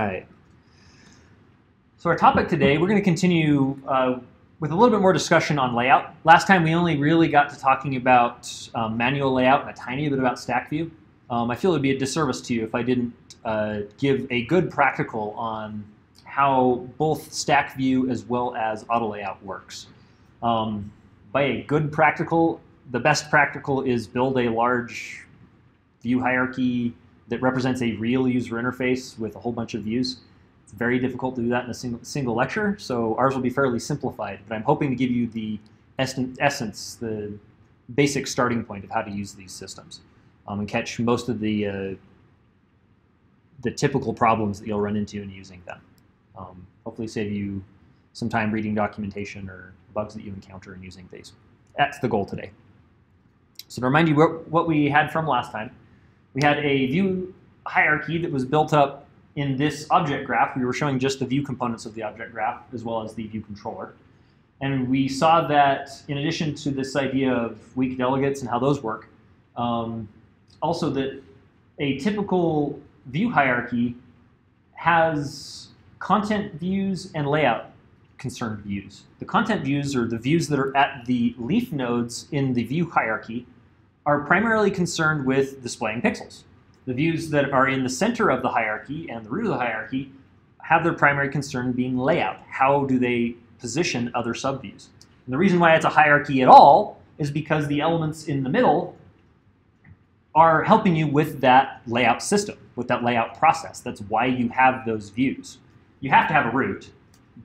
right. So our topic today, we're going to continue with a little bit more discussion on layout. Last time we only really got to talking about manual layout and a tiny bit about stack view. I feel it would be a disservice to you if I didn't give a good practical on how both stack view as well as auto layout works. By a good practical, the best practical is build a large view hierarchy that represents a real user interface with a whole bunch of views. It's very difficult to do that in a single lecture, so ours will be fairly simplified, but I'm hoping to give you the essence, the basic starting point of how to use these systems and catch most of the typical problems that you'll run into in using them. Hopefully save you some time reading documentation or bugs that you encounter in using these. That's the goal today. So to remind you what we had from last time, we had a view hierarchy that was built up in this object graph. We were showing just the view components of the object graph as well as the view controller. And we saw that in addition to this idea of weak delegates and how those work, also that a typical view hierarchy has content views and layout concerned views. The content views, or the views that are at the leaf nodes in the view hierarchy, are primarily concerned with displaying pixels. The views that are in the center of the hierarchy and the root of the hierarchy have their primary concern being layout. How do they position other subviews? And the reason why it's a hierarchy at all is because the elements in the middle are helping you with that layout system, with that layout process. That's why you have those views. You have to have a root,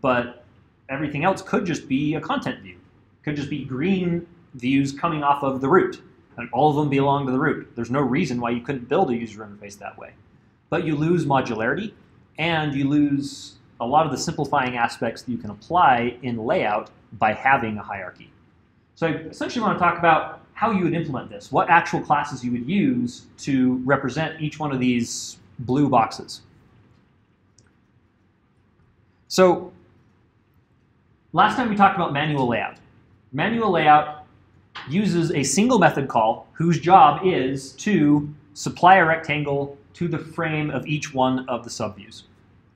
but everything else could just be a content view. Could just be green views coming off of the root. And all of them belong to the root. There's no reason why you couldn't build a user interface that way. But you lose modularity, and you lose a lot of the simplifying aspects that you can apply in layout by having a hierarchy. So I essentially want to talk about how you would implement this, what actual classes you would use to represent each one of these blue boxes. So last time we talked about manual layout. Manual layout uses a single method call whose job is to supply a rectangle to the frame of each one of the subviews.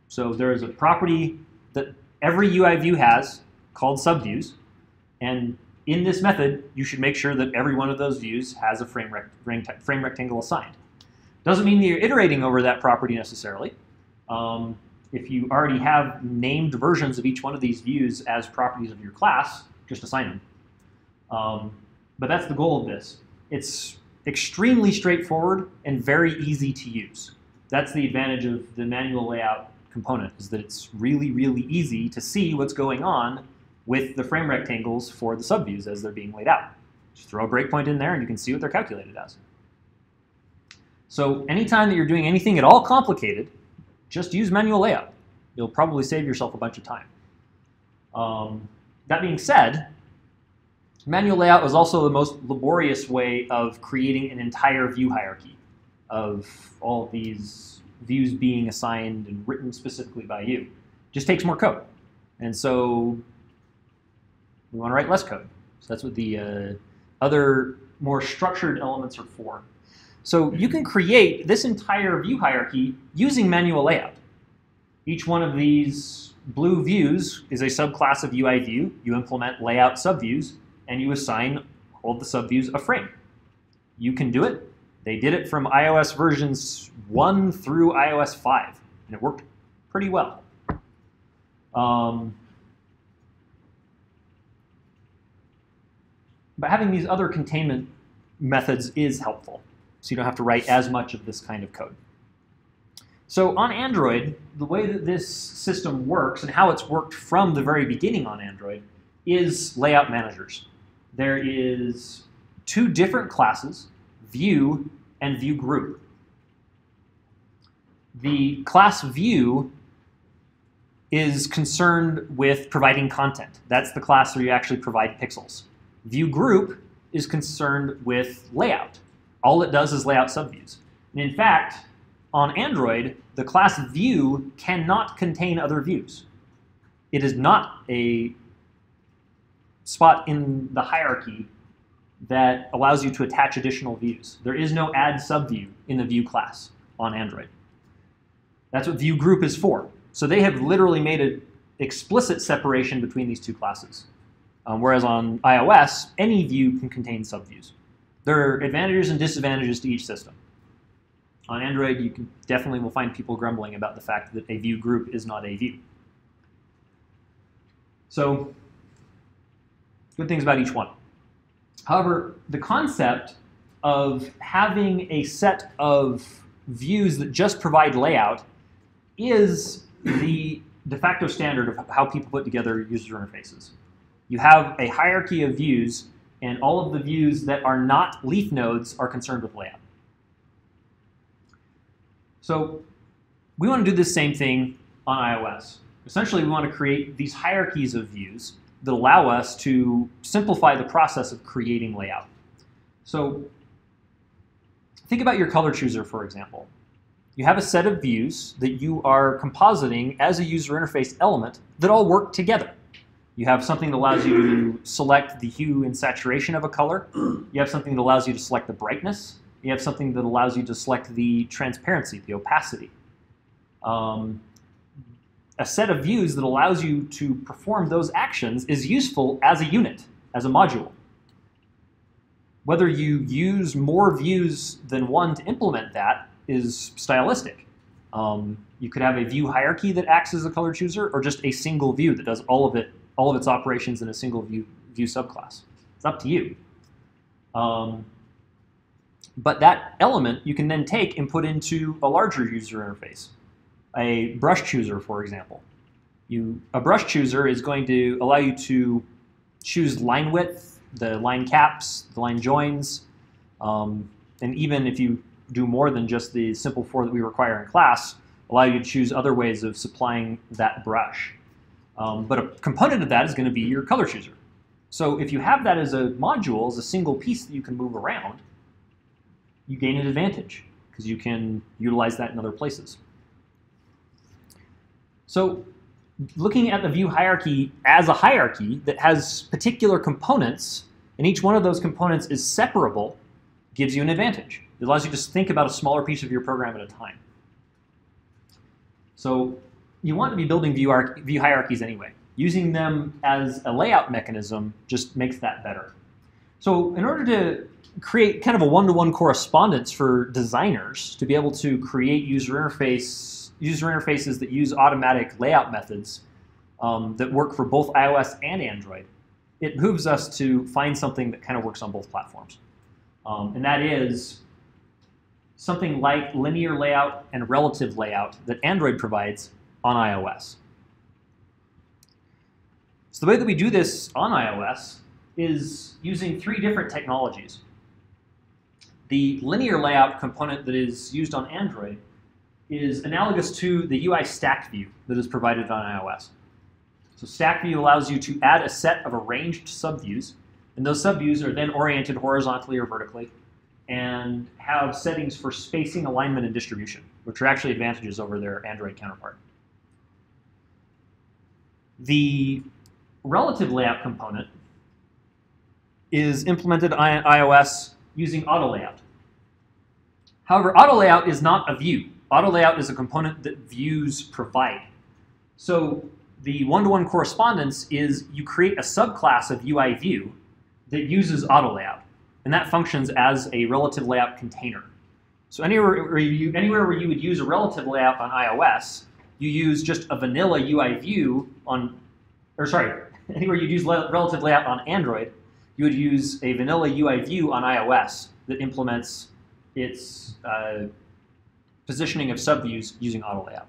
So there is a property that every UI view has called subviews, and in this method you should make sure that every one of those views has a frame rectangle assigned. Doesn't mean that you're iterating over that property necessarily. If you already have named versions of each one of these views as properties of your class, just assign them. But that's the goal of this. It's extremely straightforward and very easy to use. That's the advantage of the manual layout component, is that it's really, really easy to see what's going on with the frame rectangles for the subviews as they're being laid out. Just throw a breakpoint in there and you can see what they're calculated as. So anytime that you're doing anything at all complicated, just use manual layout. You'll probably save yourself a bunch of time. That being said, manual layout is also the most laborious way of creating an entire view hierarchy of all of these views being assigned and written specifically by you. Just takes more code. And so we want to write less code. So that's what the other more structured elements are for. So you can create this entire view hierarchy using manual layout. Each one of these blue views is a subclass of UI view. You implement layout subviews, and you assign all of the subviews a frame. You can do it. They did it from iOS versions 1 through iOS 5, and it worked pretty well. But having these other containment methods is helpful, so you don't have to write as much of this kind of code. So on Android, the way that this system works and how it's worked from the very beginning on Android is layout managers. There is two different classes, view and view group. The class view is concerned with providing content. That's the class where you actually provide pixels. View group is concerned with layout. All it does is lay out subviews. And in fact, on Android, the class view cannot contain other views. It is not a spot in the hierarchy that allows you to attach additional views. There is no add subview in the view class on Android. That's what view group is for. So they have literally made an explicit separation between these two classes. Whereas on iOS, any view can contain subviews. There are advantages and disadvantages to each system. On Android, you definitely will find people grumbling about the fact that a view group is not a view. So, good things about each one. However, the concept of having a set of views that just provide layout is the de facto standard of how people put together user interfaces. You have a hierarchy of views, and all of the views that are not leaf nodes are concerned with layout. So we want to do the same thing on iOS. Essentially, we want to create these hierarchies of views that allow us to simplify the process of creating layout. So think about your color chooser, for example. You have a set of views that you are compositing as a user interface element that all work together. You have something that allows you to select the hue and saturation of a color. You have something that allows you to select the brightness. You have something that allows you to select the transparency, the opacity. A set of views that allows you to perform those actions is useful as a unit, as a module. Whether you use more views than one to implement that is stylistic. You could have a view hierarchy that acts as a color chooser, or just a single view that does all of its operations in a single view subclass. It's up to you. But that element you can then take and put into a larger user interface. A brush chooser, for example. A brush chooser is going to allow you to choose line width, the line caps, the line joins, and even if you do more than just the simple 4 that we require in class, allow you to choose other ways of supplying that brush. But a component of that is going to be your color chooser. So if you have that as a module, as a single piece that you can move around, you gain an advantage because you can utilize that in other places. So looking at the view hierarchy as a hierarchy that has particular components, and each one of those components is separable, gives you an advantage. It allows you to think about a smaller piece of your program at a time. So you want to be building view hierarchies anyway. Using them as a layout mechanism just makes that better. So in order to create kind of a one-to-one correspondence for designers to be able to create user interfaces that use automatic layout methods that work for both iOS and Android, it behooves us to find something that kind of works on both platforms. And that is something like linear layout and relative layout that Android provides on iOS. So the way that we do this on iOS is using 3 different technologies. The linear layout component that is used on Android is analogous to the UI stack view that is provided on iOS. So stack view allows you to add a set of arranged subviews, and those subviews are then oriented horizontally or vertically and have settings for spacing, alignment, and distribution, which are actually advantages over their Android counterpart. The relative layout component is implemented on iOS using auto layout. However, auto layout is not a view. Auto layout is a component that views provide. So the one-to-one correspondence is you create a subclass of UI view that uses auto layout, and that functions as a relative layout container. So anywhere where you would use a relative layout on iOS, you use just a vanilla UI view on, anywhere you'd use relative layout on Android, you would use a vanilla UI view on iOS that implements its positioning of subviews using auto layout.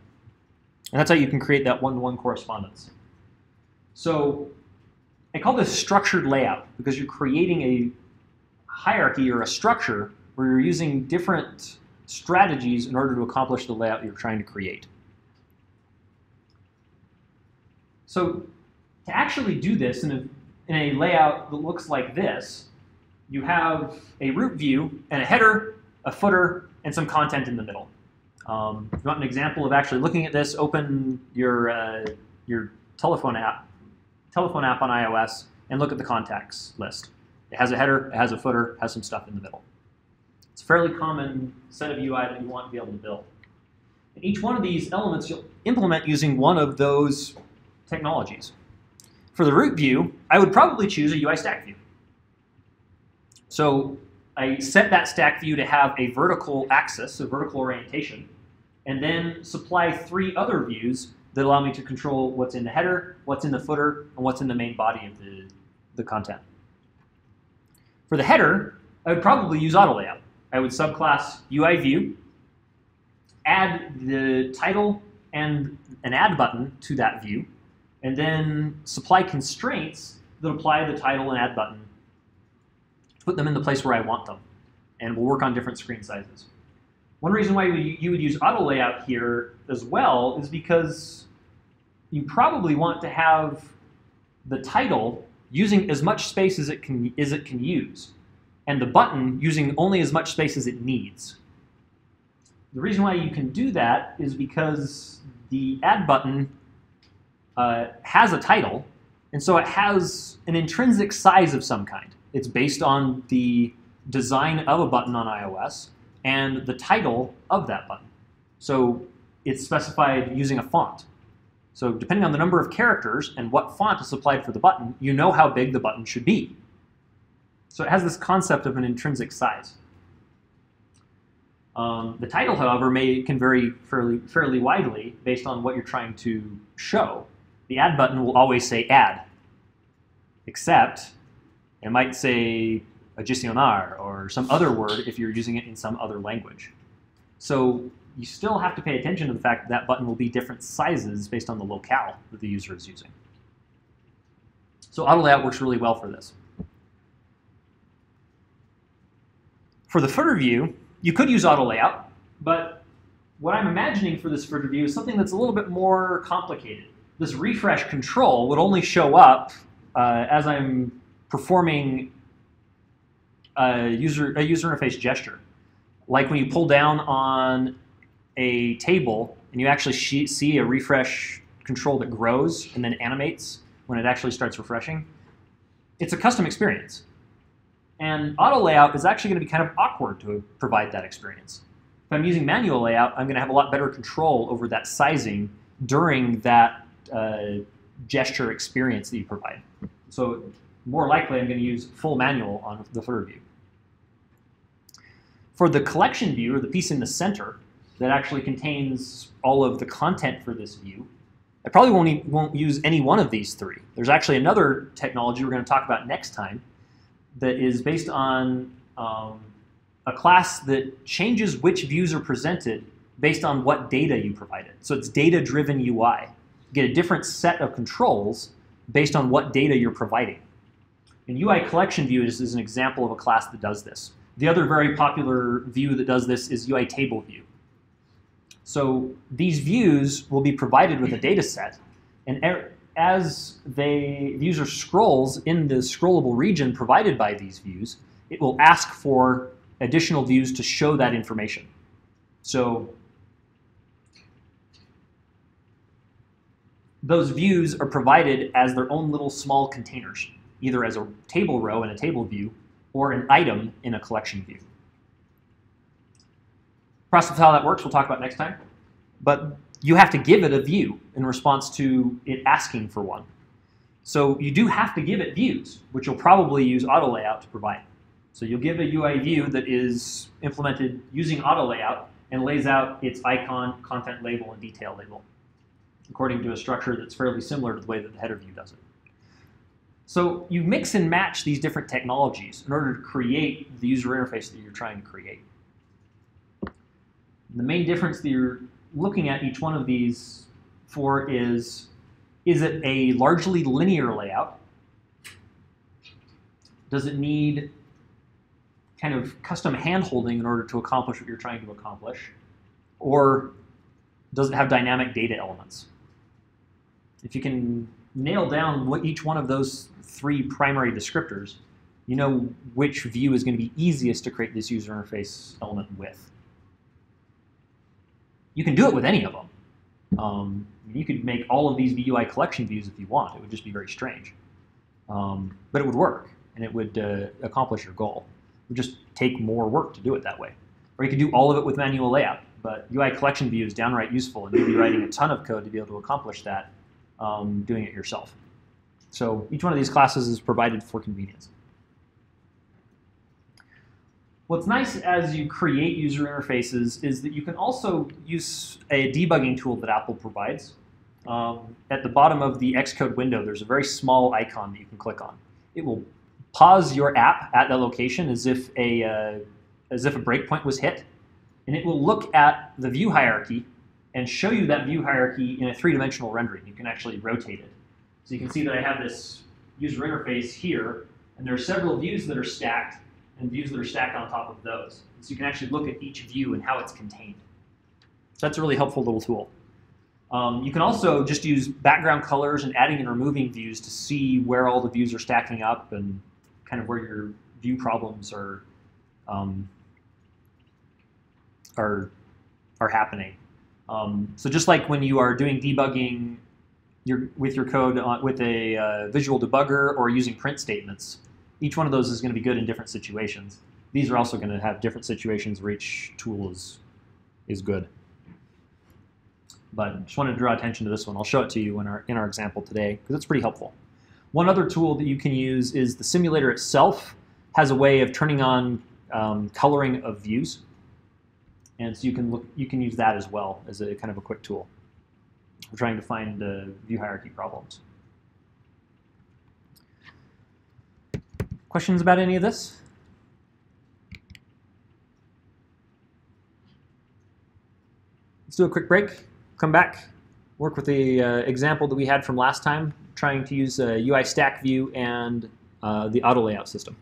And that's how you can create that one-to-one correspondence. So I call this structured layout because you're creating a hierarchy or a structure where you're using different strategies in order to accomplish the layout you're trying to create. So to actually do this in a layout that looks like this, you have a root view and a header, a footer, and some content in the middle. If you want an example of actually looking at this, open your telephone app on iOS and look at the contacts list. It has a header, it has a footer, it has some stuff in the middle. It's a fairly common set of UI that you want to be able to build. And each one of these elements you'll implement using one of those technologies. For the root view, I would probably choose a UI stack view. So I set that stack view to have a vertical axis, a vertical orientation, and then supply 3 other views that allow me to control what's in the header, what's in the footer, and what's in the main body of the content. For the header, I would probably use auto layout. I would subclass UI view, add the title and an add button to that view, and then supply constraints that apply the title and add button, put them in the place where I want them, and we'll work on different screen sizes. One reason why you would use auto layout here as well is because you probably want to have the title using as much space as it can use, and the button using only as much space as it needs. The reason why you can do that is because the add button has a title, and so it has an intrinsic size of some kind. It's based on the design of a button on iOS and the title of that button. So it's specified using a font. So depending on the number of characters and what font is supplied for the button, you know how big the button should be. So it has this concept of an intrinsic size. The title, however, can vary fairly widely based on what you're trying to show. The add button will always say add, except it might say adicionar or some other word if you're using it in some other language. So you still have to pay attention to the fact that that button will be different sizes based on the locale that the user is using. So auto layout works really well for this. For the footer view, you could use auto layout, but what I'm imagining for this footer view is something that's a little bit more complicated. This refresh control would only show up as I'm performing a user interface gesture. Like when you pull down on a table and you actually see a refresh control that grows and then animates when it actually starts refreshing. It's a custom experience. And auto layout is actually going to be kind of awkward to provide that experience. If I'm using manual layout, I'm going to have a lot better control over that sizing during that gesture experience that you provide. So more likely, I'm going to use full manual on the footer view. For the collection view, or the piece in the center that actually contains all of the content for this view, I probably won't use any one of these 3. There's actually another technology we're going to talk about next time that is based on a class that changes which views are presented based on what data you provided. So it's data-driven UI. You get a different set of controls based on what data you're providing. And UI collection view is an example of a class that does this. The other very popular view that does this is UI table view. So these views will be provided with a data set, and as the user scrolls in the scrollable region provided by these views, it will ask for additional views to show that information. So those views are provided as their own little small containers, either as a table row in a table view or an item in a collection view. Process of how that works we'll talk about next time. But you have to give it a view in response to it asking for one. So you do have to give it views, which you'll probably use auto layout to provide. So you'll give a UI view that is implemented using auto layout and lays out its icon, content label, and detail label, according to a structure that's fairly similar to the way that the header view does it. So you mix and match these different technologies in order to create the user interface that you're trying to create. The main difference that you're looking at each one of these for is it a largely linear layout? Does it need kind of custom hand-holding in order to accomplish what you're trying to accomplish? Or does it have dynamic data elements? If you can nail down what each one of those 3 primary descriptors, you know which view is going to be easiest to create this user interface element with. You can do it with any of them. You could make all of these UI collection views if you want. It would just be very strange. But it would work, and it would accomplish your goal. It would just take more work to do it that way. Or you could do all of it with manual layout. but UI collection view is downright useful, and you'll be writing a ton of code to be able to accomplish that doing it yourself. So each one of these classes is provided for convenience. What's nice as you create user interfaces is that you can also use a debugging tool that Apple provides. At the bottom of the Xcode window, there's a very small icon that you can click on. It will pause your app at that location as if a breakpoint was hit, and it will look at the view hierarchy and show you that view hierarchy in a three-dimensional rendering. You can actually rotate it. So you can see that I have this user interface here, and there are several views that are stacked, and views that are stacked on top of those. So you can actually look at each view and how it's contained. So that's a really helpful little tool. You can also just use background colors and adding and removing views to see where all the views are stacking up and kind of where your view problems are happening. So just like when you are doing debugging with your code with a visual debugger or using print statements, each one of those is going to be good in different situations. These are also going to have different situations where each tool is good. But just wanted to draw attention to this one. I'll show it to you in our example today because it's pretty helpful. One other tool that you can use is the simulator itself has a way of turning on coloring of views, and so you can use that as well as a kind of a quick tool. We're trying to find view hierarchy problems. Questions about any of this? Let's do a quick break, come back, work with the example that we had from last time, trying to use a UI stack view and the auto layout system.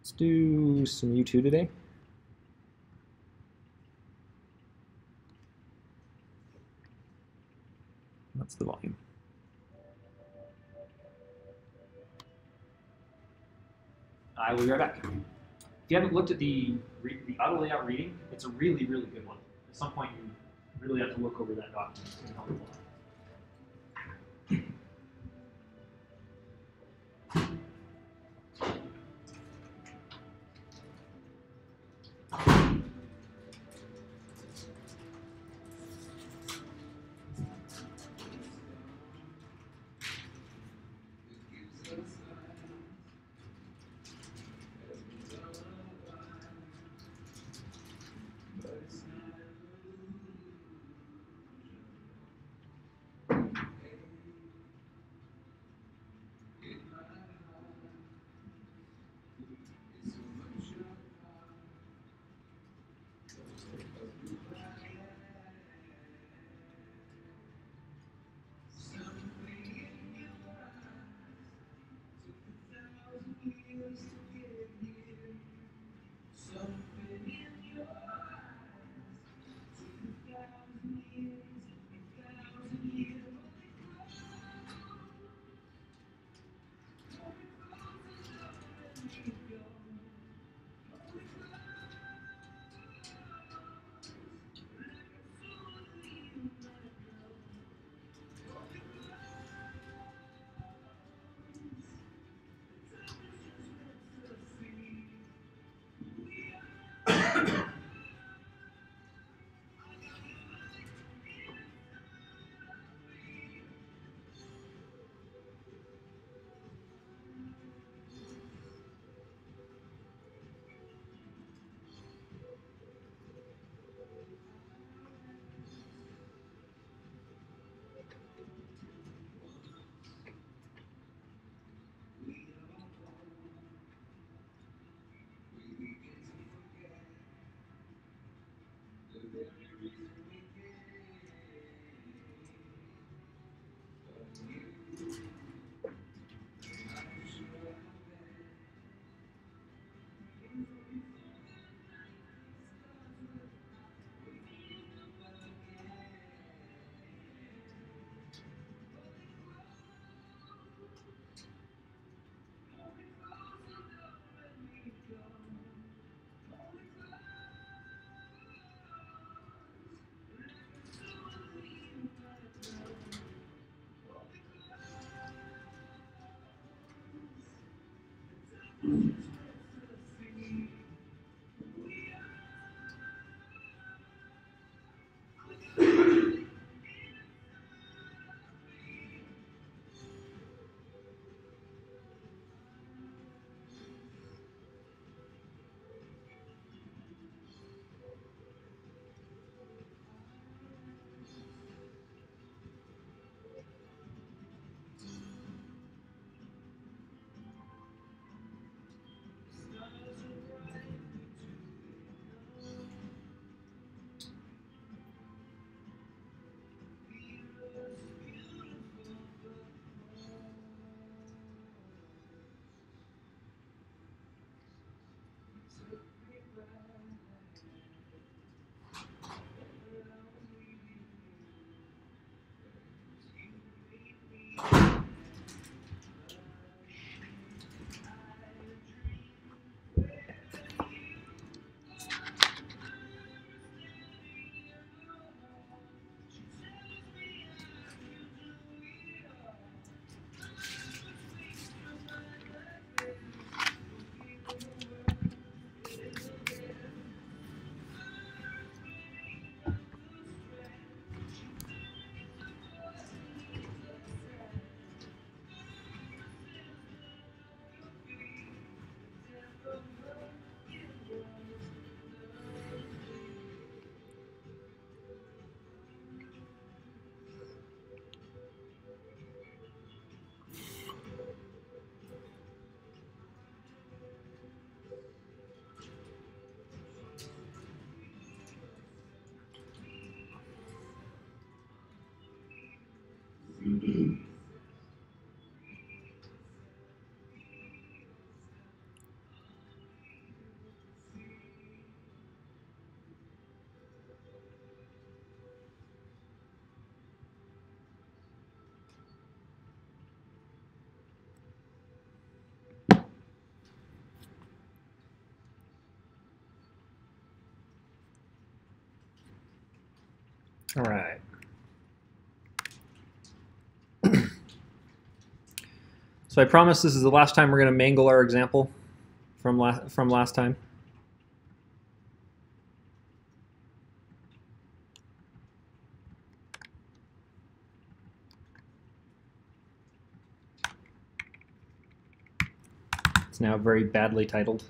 Let's do some U2 today. That's the volume. I will be right back. If you haven't looked at the auto layout reading, it's a really, really good one. At some point, you really have to look over that document. It's going to help you a lot. All right. So I promise this is the last time we're going to mangle our example from last time. It's now very badly titled.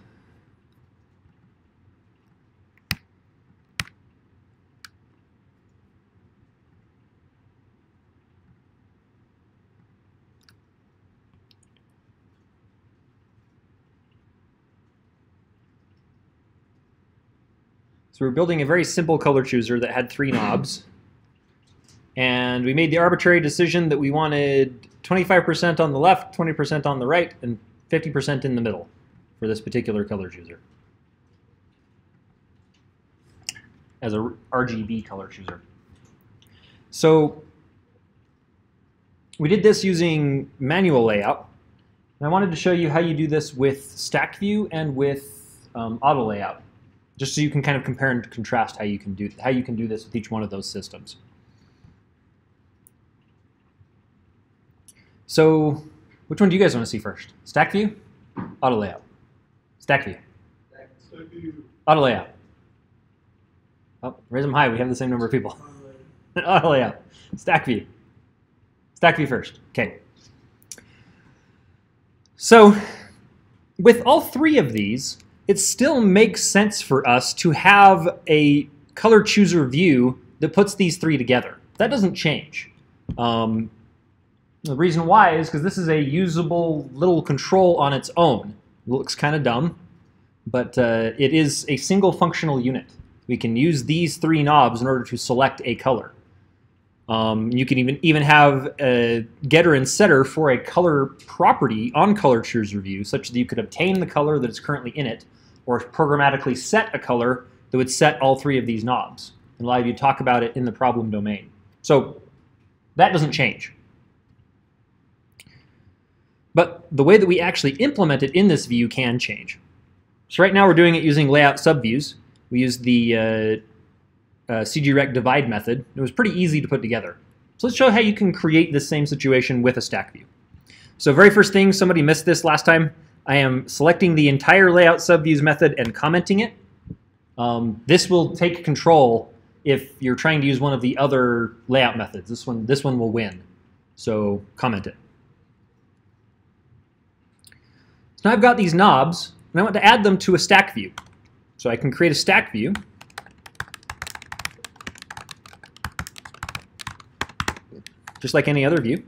So we're building a very simple color chooser that had 3 knobs. And we made the arbitrary decision that we wanted 25% on the left, 20% on the right, and 50% in the middle for this particular color chooser as a RGB color chooser. So we did this using manual layout. And I wanted to show you how you do this with stack view and with auto layout, just so you can kind of compare and contrast how you can do this with each one of those systems. So which one do you guys want to see first? Stack view? Auto layout? Stack view? Stack view. Auto layout? Oh, raise them high. We have the same number of people. Auto layout. Stack view. Stack view first. Okay. So with all 3 of these, it still makes sense for us to have a color chooser view that puts these 3 together. That doesn't change. The reason why is because this is a usable little control on its own. It looks kind of dumb, but it is a single functional unit. We can use these 3 knobs in order to select a color. You can even have a getter and setter for a color property on color chooser view, such that you could obtain the color that is currently in it, or programmatically set a color that would set all 3 of these knobs and allow you to talk about it in the problem domain. So that doesn't change. But the way that we actually implement it in this view can change. So right now we're doing it using layout subviews. We use the CGRect divide method. It was pretty easy to put together. So let's show how you can create this same situation with a stack view. So very first thing, somebody missed this last time. I am selecting the entire layout subviews method and commenting it. This will take control if you're trying to use one of the other layout methods. This one will win. So comment it. So now I've got these knobs, and I want to add them to a stack view. So I can create a stack view. Just like any other view.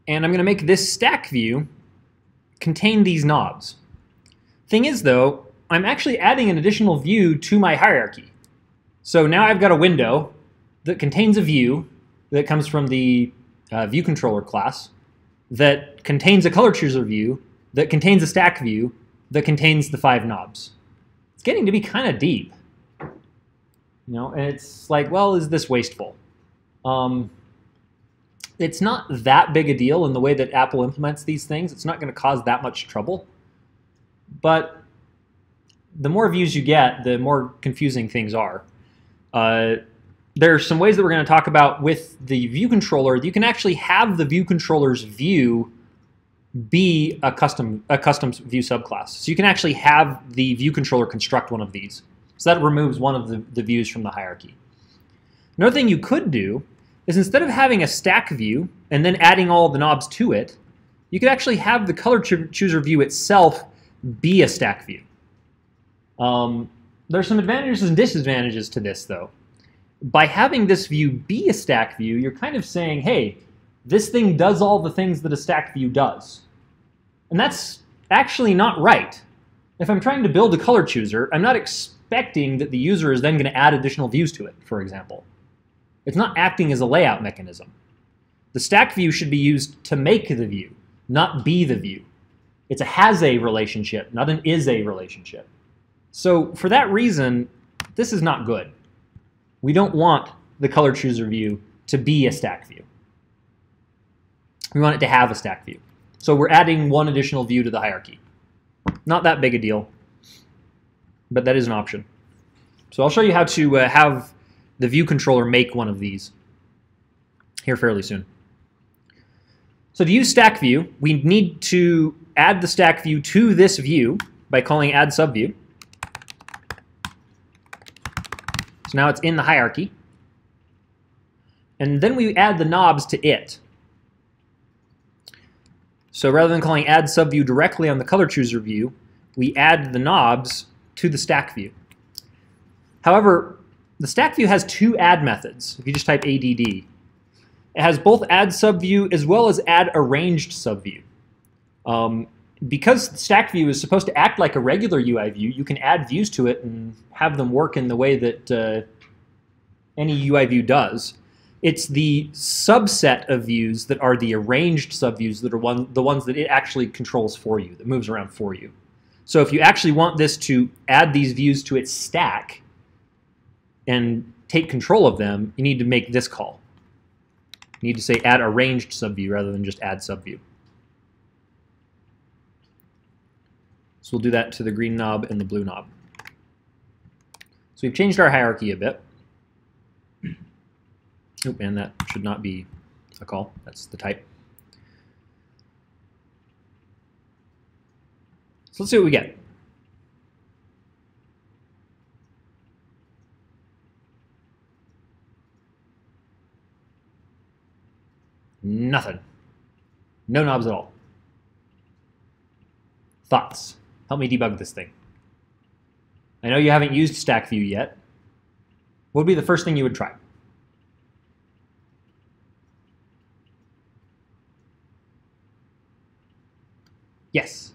And I'm going to make this stack view contain these knobs. Thing is, though, I'm actually adding an additional view to my hierarchy. So now I've got a window that contains a view that comes from the view controller class that contains a color chooser view that contains a stack view that contains the 5 knobs. It's getting to be kind of deep. You know, and it's like, well, is this wasteful? It's not that big a deal in the way that Apple implements these things. It's not going to cause that much trouble. But the more views you get, the more confusing things are. There are some ways that we're going to talk about with the view controller. You can actually have the view controller's view be a custom view subclass. So you can actually have the view controller construct one of these. So that removes one of the views from the hierarchy. Another thing you could do is instead of having a stack view and then adding all the knobs to it, you could actually have the color chooser view itself be a stack view. There's some advantages and disadvantages to this, though. By having this view be a stack view, you're kind of saying, hey, this thing does all the things that a stack view does. And that's actually not right. If I'm trying to build a color chooser, I'm not expecting that the user is then going to add additional views to it, for example. It's not acting as a layout mechanism. The stack view should be used to make the view, not be the view. It's a has a relationship, not an is a relationship. So for that reason, this is not good. We don't want the color chooser view to be a stack view. We want it to have a stack view. So we're adding one additional view to the hierarchy. Not that big a deal, but that is an option. So I'll show you how to have the view controller make one of these here fairly soon. So to use stack view, we need to add the stack view to this view by calling add subview. So now it's in the hierarchy. And then we add the knobs to it. So rather than calling add subview directly on the color chooser view, we add the knobs to the stack view. However, the stack view has 2 add methods. If you just type add, it has both add subview as well as add arranged subview. Because the stack view is supposed to act like a regular UI view, you can add views to it and have them work in the way that any UI view does. It's the subset of views that are the arranged subviews that are the ones that it actually controls for you, that moves around for you. So if you actually want this to add these views to its stack and take control of them, you need to make this call. You need to say add arranged subview rather than just add subview. So we'll do that to the green knob and the blue knob. So we've changed our hierarchy a bit. Oop, and that should not be a call. That's the type. So let's see what we get. Nothing. No knobs at all. Thoughts? Help me debug this thing. I know you haven't used stack view yet. What would be the first thing you would try? Yes.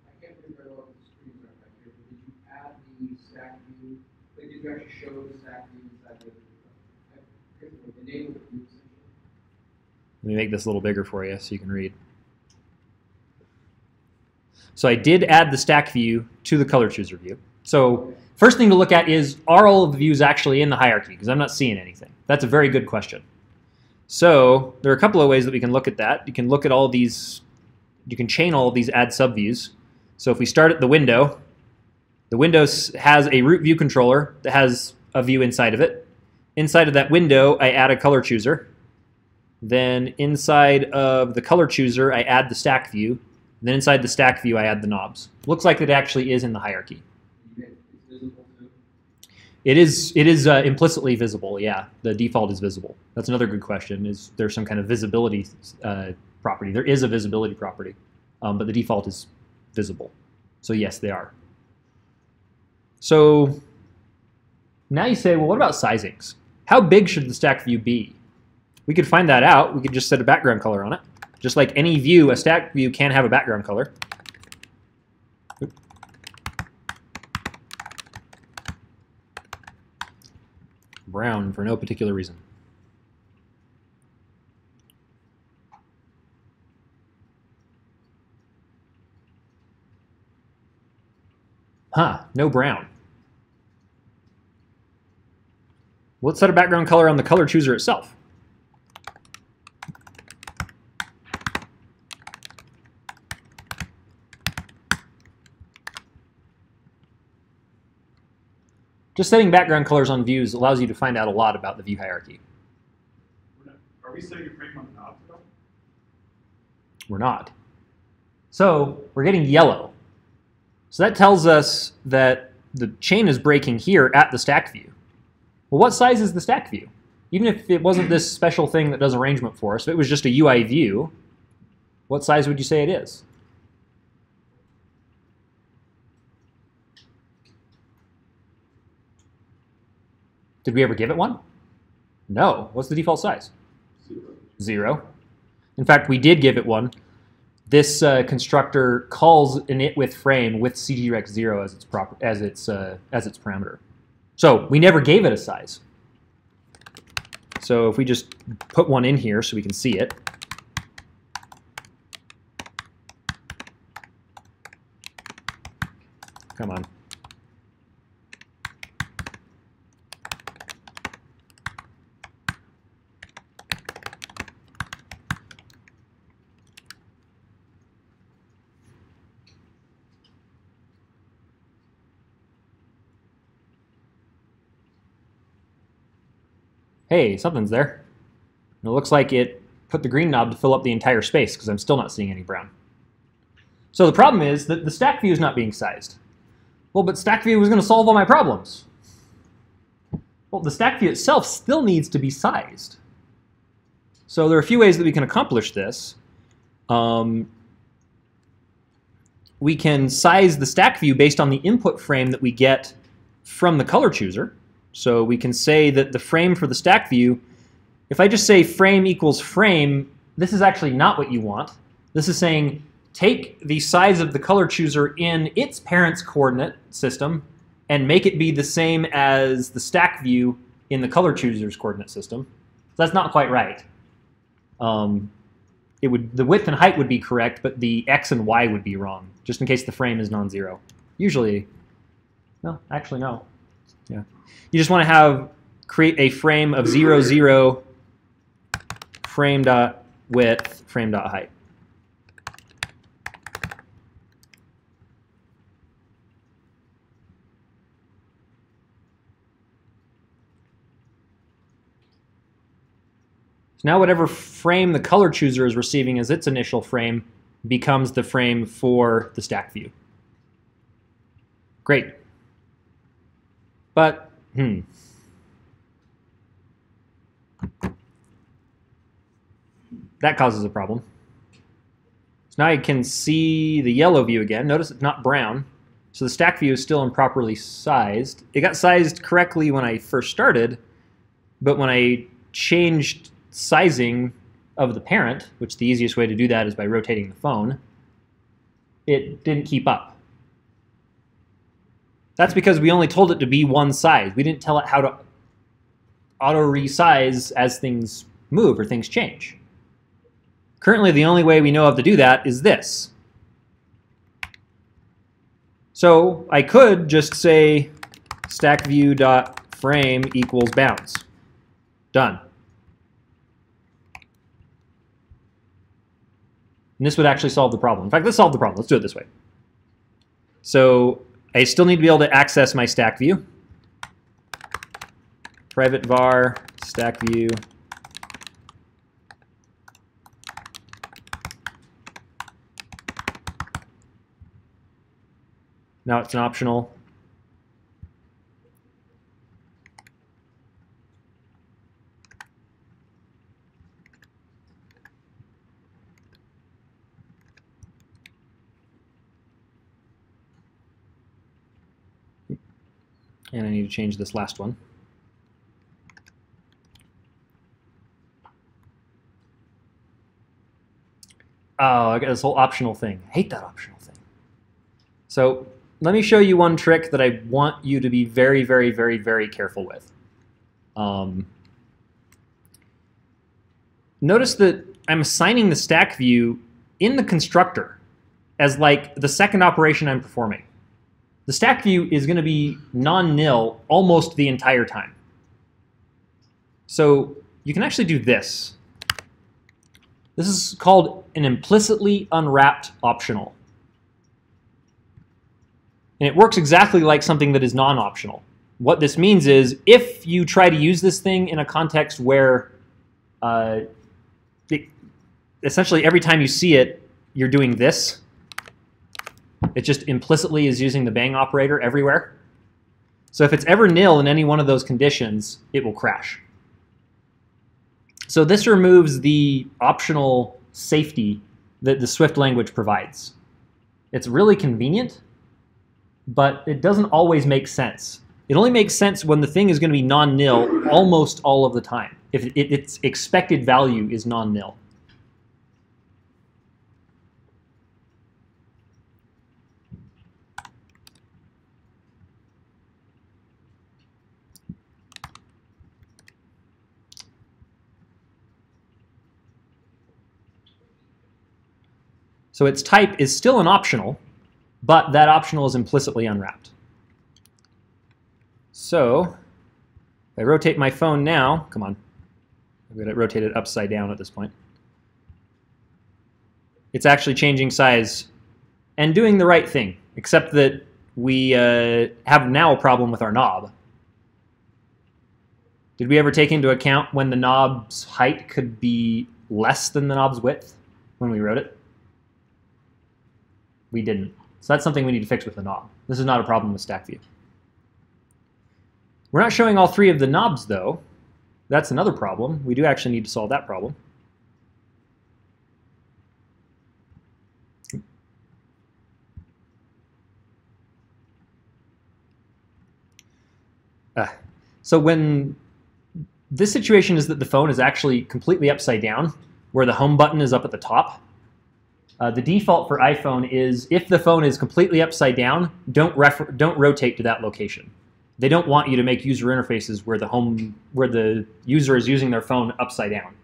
I can't remember what the screens are back here, but did you add the stack view? Like, did you actually show the stack view inside the enable the view essentially? Let me make this a little bigger for you so you can read. So I did add the stack view to the color chooser view. So first thing to look at is, are all of the views actually in the hierarchy? Because I'm not seeing anything. That's a very good question. So there are a couple of ways that we can look at that. You can look at all these, you can chain all of these add subviews. So if we start at the window has a root view controller that has a view inside of it. Inside of that window, I add a color chooser. Then inside of the color chooser, I add the stack view. Then inside the stack view, I add the knobs. Looks like it actually is in the hierarchy. It is implicitly visible, yeah. The default is visible. That's another good question. Is there some kind of visibility property? There is a visibility property, but the default is visible. So yes, they are. So now you say, well, what about sizings? How big should the stack view be? We could find that out. We could just set a background color on it. Just like any view, a stack view can have a background color. Brown for no particular reason. Huh, no brown. Let's set a background color on the color chooser itself. Just setting background colors on views allows you to find out a lot about the view hierarchy. Are we setting a frame on the knob? We're not. So we're getting yellow. So that tells us that the chain is breaking here at the stack view. Well, what size is the stack view? Even if it wasn't this special thing that does arrangement for us, if it was just a UI view, what size would you say it is? Did we ever give it one? No. What's the default size? 0. In fact, we did give it one. This constructor calls init with frame with cgrect 0 as its parameter. So we never gave it a size. So if we just put one in here so we can see it. Come on. Hey, something's there. And it looks like it put the green knob to fill up the entire space because I'm still not seeing any brown. So the problem is that the stack view is not being sized. Well, but stack view was going to solve all my problems. Well, the stack view itself still needs to be sized. So there are a few ways that we can accomplish this. We can size the stack view based on the input frame that we get from the color chooser. So we can say that the frame for the stack view, if I just say frame equals frame, this is actually not what you want. This is saying take the size of the color chooser in its parent's coordinate system and make it be the same as the stack view in the color chooser's coordinate system. So that's not quite right. The width and height would be correct, but the x and y would be wrong, just in case the frame is non-zero. Usually, no, actually no. Yeah. You just want to create a frame of 0, 0, frame dot width, frame dot height. So now whatever frame the color chooser is receiving as its initial frame becomes the frame for the stack view. Great. But, that causes a problem. So now I can see the yellow view again. Notice it's not brown. So the stack view is still improperly sized. It got sized correctly when I first started, but when I changed sizing of the parent, which the easiest way to do that is by rotating the phone, it didn't keep up. That's because we only told it to be one size. We didn't tell it how to auto-resize as things move or things change. Currently, the only way we know of to do that is this. So I could just say stackView.frame equals bounds. Done. And this would actually solve the problem. In fact, let's solve the problem. Let's do it this way. So I still need to be able to access my stack view. Private var stack view Now it's an optional. And I need to change this last one. Oh, I got this whole optional thing. I hate that optional thing. So let me show you one trick that I want you to be very, very, very, very careful with. Notice that I'm assigning the stack view in the constructor as like the second operation I'm performing. The stack view is going to be non-nil almost the entire time. So you can actually do this. This is called an implicitly unwrapped optional. And it works exactly like something that is non-optional. What this means is if you try to use this thing in a context where essentially every time you see it, you're doing this, it just implicitly is using the bang operator everywhere. So if it's ever nil in any one of those conditions, it will crash. So this removes the optional safety that the Swift language provides. It's really convenient, but it doesn't always make sense. It only makes sense when the thing is going to be non-nil almost all of the time, if its expected value is non-nil. So its type is still an optional, but that optional is implicitly unwrapped. So if I rotate my phone now, come on, I'm going to rotate it upside down at this point. It's actually changing size and doing the right thing, except that we have now a problem with our knob. Did we ever take into account when the knob's height could be less than the knob's width when we wrote it? We didn't. So that's something we need to fix with the knob. This is not a problem with stack view. We're not showing all three of the knobs, though. That's another problem. We do actually need to solve that problem. So when this situation is that the phone is actually completely upside down, where the home button is up at the top, the default for iPhone is if the phone is completely upside down, don't rotate to that location. They don't want you to make user interfaces where the user is using their phone upside down.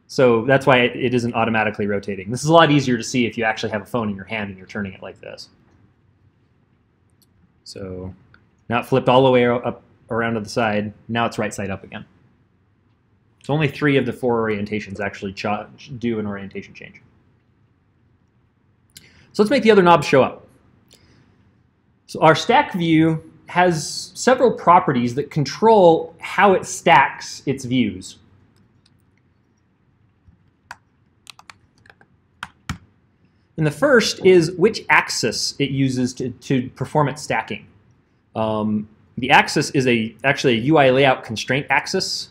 So that's why it isn't automatically rotating. This is a lot easier to see if you actually have a phone in your hand and you're turning it like this. So now it flipped all the way up around to the side. Now it's right side up again. So only 3 of the 4 orientations actually do an orientation change. So let's make the other knobs show up. So our stack view has several properties that control how it stacks its views. And the first is which axis it uses to perform its stacking. The axis is actually a UI layout constraint axis.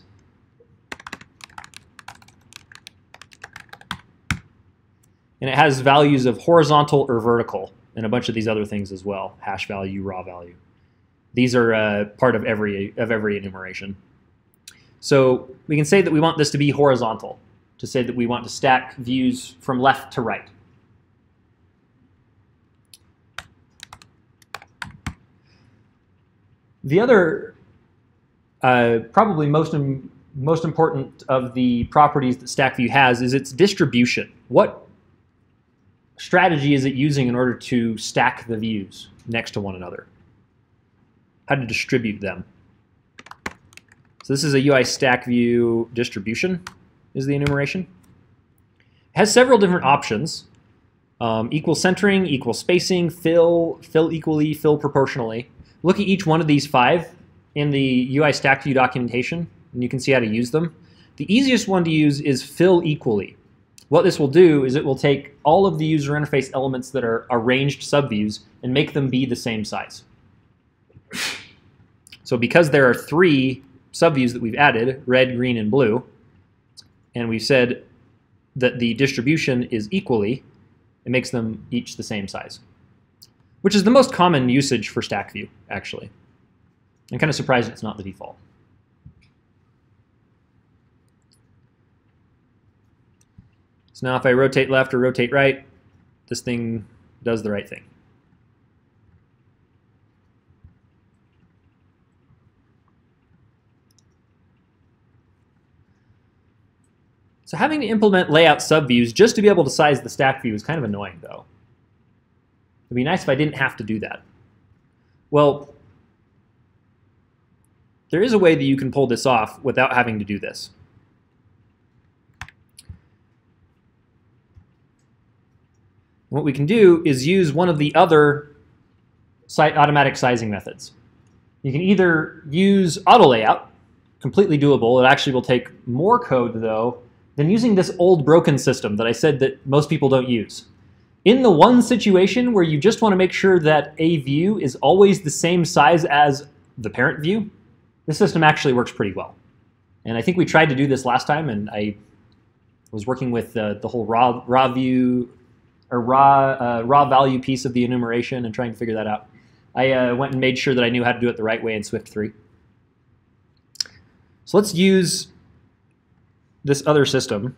And it has values of horizontal or vertical, and a bunch of these other things as well, hash value, raw value. These are part of every enumeration. So we can say that we want this to be horizontal, to say that we want to stack views from left to right. The other, probably most important of the properties that stack view has is its distribution. What strategy is it using in order to stack the views next to one another? How to distribute them. So this is a UI stack view distribution, is the enumeration. It has several different options. Equal centering, equal spacing, fill equally, fill proportionally. Look at each one of these 5 in the UI stack view documentation, and you can see how to use them. The easiest one to use is fill equally. what this will do is it will take all of the user interface elements that are arranged subviews and make them be the same size. So because there are 3 subviews that we've added, red, green, and blue, and we've said that the distribution is equally, it makes them each the same size, which is the most common usage for stack view, actually. I'm kind of surprised it's not the default. So now if I rotate left or rotate right, this thing does the right thing. So having to implement layout subviews just to be able to size the stack view is kind of annoying, though. It'd be nice if I didn't have to do that. Well, there is a way that you can pull this off without having to do this. What we can do is use one of the other automatic sizing methods. You can either use auto layout, completely doable. It actually will take more code, though, than using this old broken system that I said that most people don't use. In the one situation where you just want to make sure that a view is always the same size as the parent view, this system actually works pretty well. And I think we tried to do this last time, and I was working with the whole raw view or raw value piece of the enumeration and trying to figure that out. I went and made sure that I knew how to do it the right way in Swift 3. So let's use this other system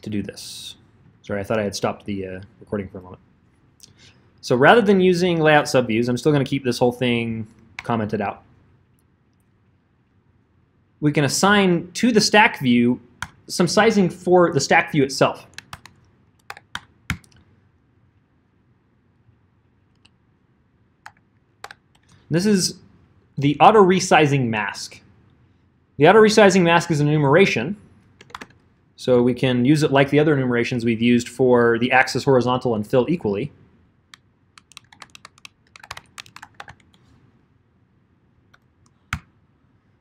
to do this. Sorry, I thought I had stopped the recording for a moment. So rather than using layout subviews, I'm still going to keep this whole thing commented out. We can assign to the stack view some sizing for the stack view itself. This is the auto resizing mask. The auto resizing mask is an enumeration, so we can use it like the other enumerations we've used for the axis horizontal and fill equally.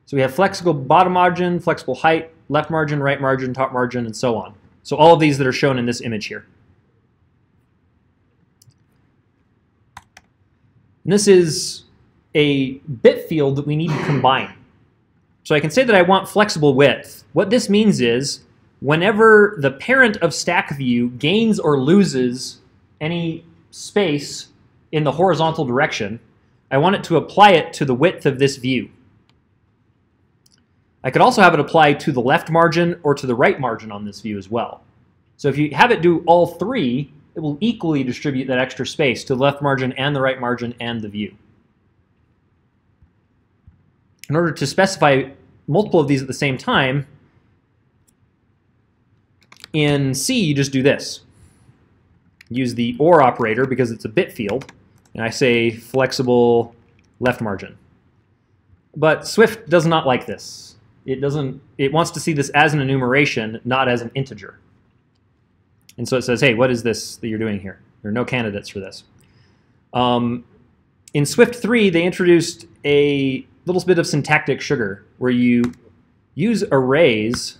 So we have flexible bottom margin, flexible height, left margin, right margin, top margin, and so on. So all of these that are shown in this image here. And this is a bit field that we need to combine. So I can say that I want flexible width. What this means is whenever the parent of stack view gains or loses any space in the horizontal direction, I want it to apply it to the width of this view. I could also have it apply to the left margin or to the right margin on this view as well. So if you have it do all three, it will equally distribute that extra space to the left margin and the right margin and the view. In order to specify multiple of these at the same time, in C you just do this. Use the OR operator because it's a bit field, and I say flexible left margin. But Swift does not like this. It wants to see this as an enumeration, not as an integer. And so it says, hey, what is this that you're doing here? There are no candidates for this. In Swift 3, they introduced a little bit of syntactic sugar where you use arrays,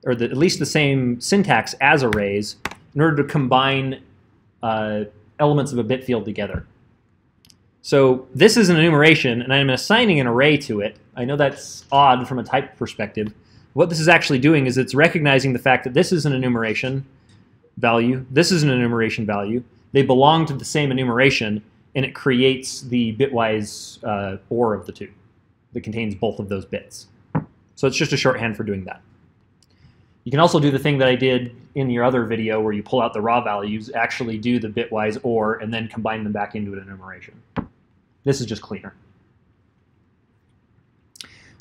or at least the same syntax as arrays, in order to combine elements of a bit field together. So this is an enumeration, and I'm assigning an array to it. I know that's odd from a type perspective. What this is actually doing is it's recognizing the fact that this is an enumeration value, this is an enumeration value. They belong to the same enumeration, and it creates the bitwise OR of the two that contains both of those bits. So it's just a shorthand for doing that. You can also do the thing that I did in your other video where you pull out the raw values, actually do the bitwise OR, and then combine them back into an enumeration. This is just cleaner.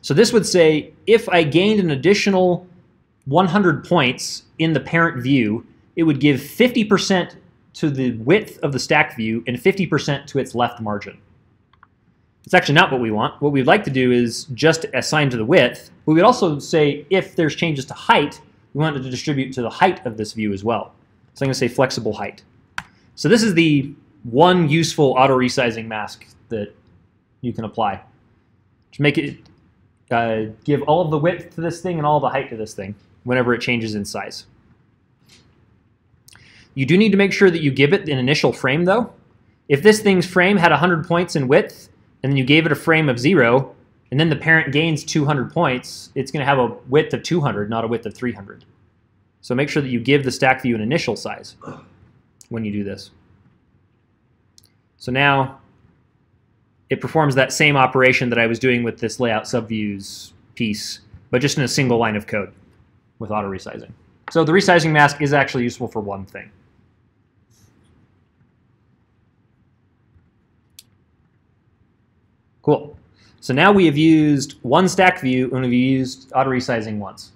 So this would say if I gained an additional 100 points in the parent view, it would give 50% to the width of the stack view and 50% to its left margin. It's actually not what we want. What we'd like to do is just assign to the width. But we'd also say if there's changes to height, we want it to distribute to the height of this view as well. So I'm going to say flexible height. So this is the one useful auto resizing mask that you can apply to make it give all of the width to this thing and all the height to this thing whenever it changes in size. You do need to make sure that you give it an initial frame, though. If this thing's frame had 100 points in width, and then you gave it a frame of 0, and then the parent gains 200 points, it's going to have a width of 200, not a width of 300. So make sure that you give the stack view an initial size when you do this. So now it performs that same operation that I was doing with this layout subviews piece, but just in a single line of code with auto resizing. So the resizing mask is actually useful for one thing. Cool. So now we have used one stack view and we've used auto resizing once.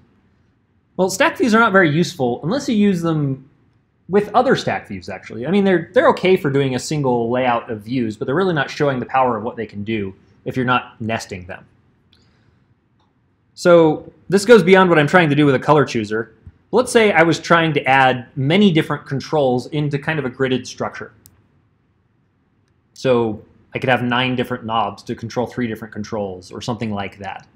Well, stack views are not very useful unless you use them with other stack views, actually. I mean, they're okay for doing a single layout of views, but they're really not showing the power of what they can do if you're not nesting them. So this goes beyond what I'm trying to do with a color chooser. Let's say I was trying to add many different controls into kind of a gridded structure. So I could have 9 different knobs to control 3 different controls or something like that.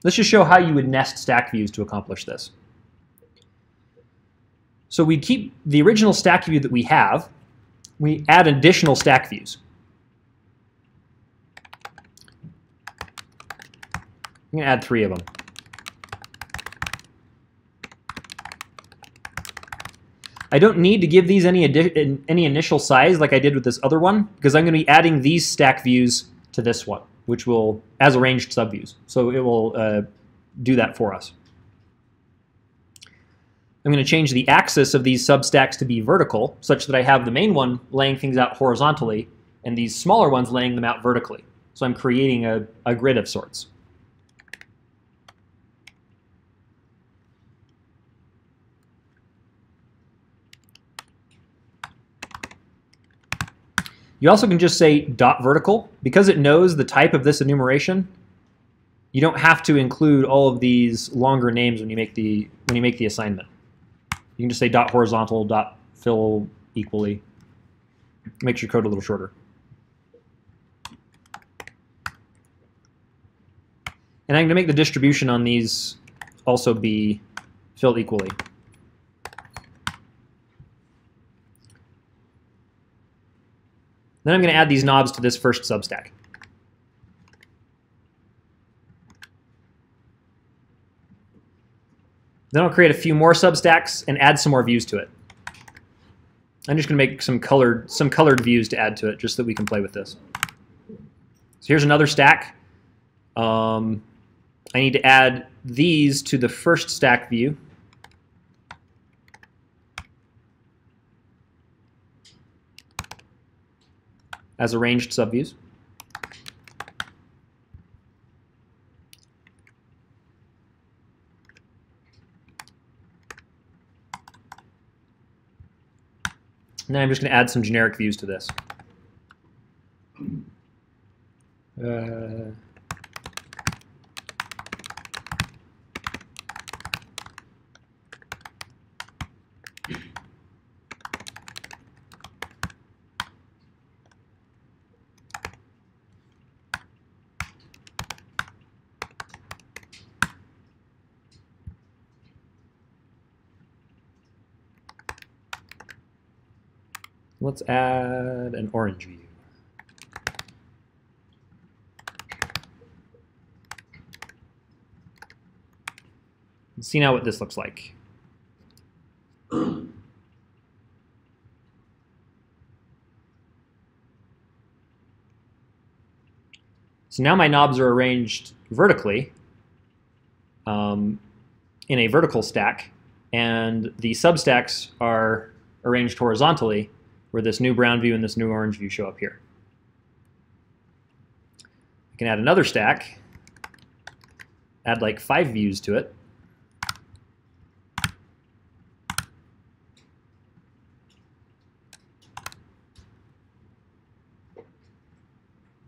Let's just show how you would nest stack views to accomplish this. So we'd keep the original stack view that we have. We add additional stack views. I'm going to add 3 of them. I don't need to give these any initial size like I did with this other one, because I'm going to be adding these stack views to this one, which will, as arranged subviews. So it will do that for us. I'm going to change the axis of these substacks to be vertical, such that I have the main one laying things out horizontally, and these smaller ones laying them out vertically. So I'm creating a grid of sorts. You also can just say dot vertical. Because it knows the type of this enumeration, you don't have to include all of these longer names when you make the assignment. You can just say dot horizontal, dot fill equally. Makes your code a little shorter. And I'm going to make the distribution on these also be filled equally. Then I'm going to add these knobs to this first substack. Then I'll create a few more substacks and add some more views to it. I'm just going to make some colored views to add to it, just so that we can play with this. So here's another stack. I need to add these to the first stack view. As arranged subviews. And then I'm just going to add some generic views to this. Let's add an orange view. Let's see now what this looks like. So now my knobs are arranged vertically in a vertical stack, and the substacks are arranged horizontally, where this new brown view and this new orange view show up here. I can add another stack, add like 5 views to it.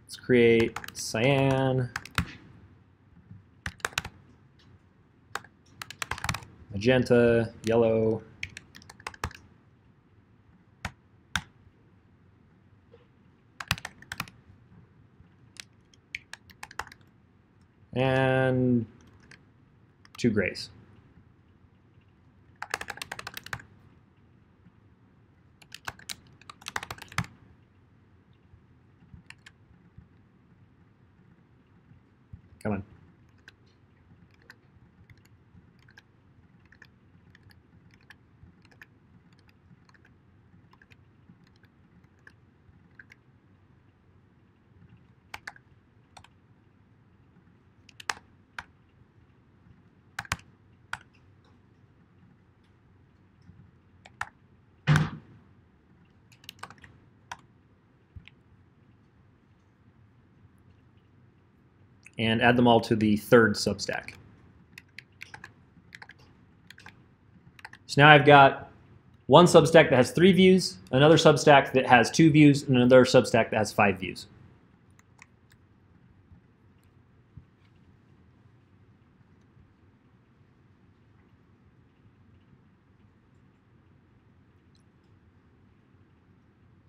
Let's create cyan, magenta, yellow, and 2 grays. Come on. And add them all to the 3rd substack. So now I've got one substack that has 3 views, another substack that has 2 views, and another substack that has 5 views.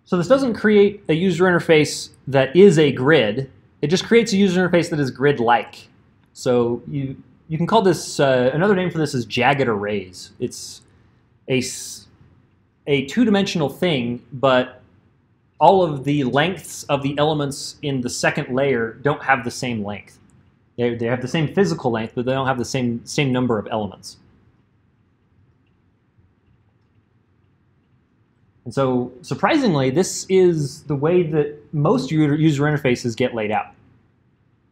So this doesn't create a user interface that is a grid. It just creates a user interface that is grid-like. So you can call this, another name for this is jagged arrays. It's a 2-dimensional thing, but all of the lengths of the elements in the 2nd layer don't have the same length. They have the same physical length, but they don't have the same number of elements. And so, surprisingly, this is the way that most user interfaces get laid out.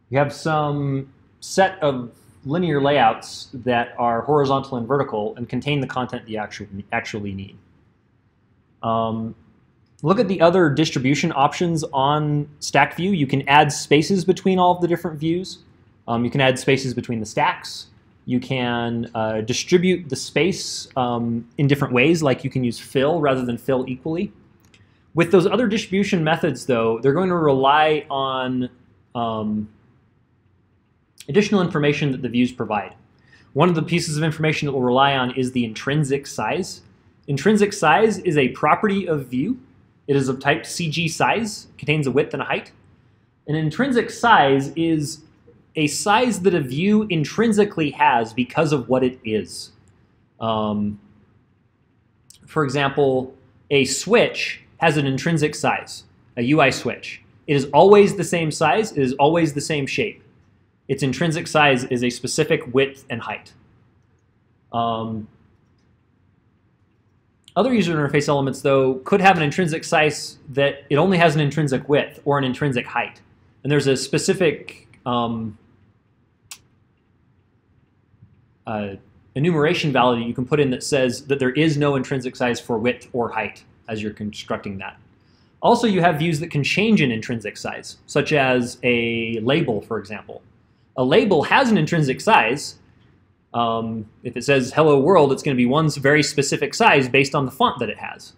You have some set of linear layouts that are horizontal and vertical and contain the content you actually need. Look at the other distribution options on Stack View. You can add spaces between all of the different views. You can add spaces between the stacks. You can distribute the space in different ways, like you can use fill rather than fill equally. With those other distribution methods, though, they're going to rely on additional information that the views provide. One of the pieces of information that we'll rely on is the intrinsic size. Intrinsic size is a property of view. It is of type CG size, contains a width and a height. An intrinsic size is a size that a view intrinsically has because of what it is. For example, a switch has an intrinsic size, a UI switch. It is always the same size, it is always the same shape. Its intrinsic size is a specific width and height. Other user interface elements, though, could have an intrinsic size that it only has an intrinsic width or an intrinsic height. And there's a specific enumeration value you can put in that says that there is no intrinsic size for width or height as you're constructing that. Also, you have views that can change in intrinsic size, such as a label, for example. A label has an intrinsic size. If it says hello world, it's going to be one very specific size based on the font that it has.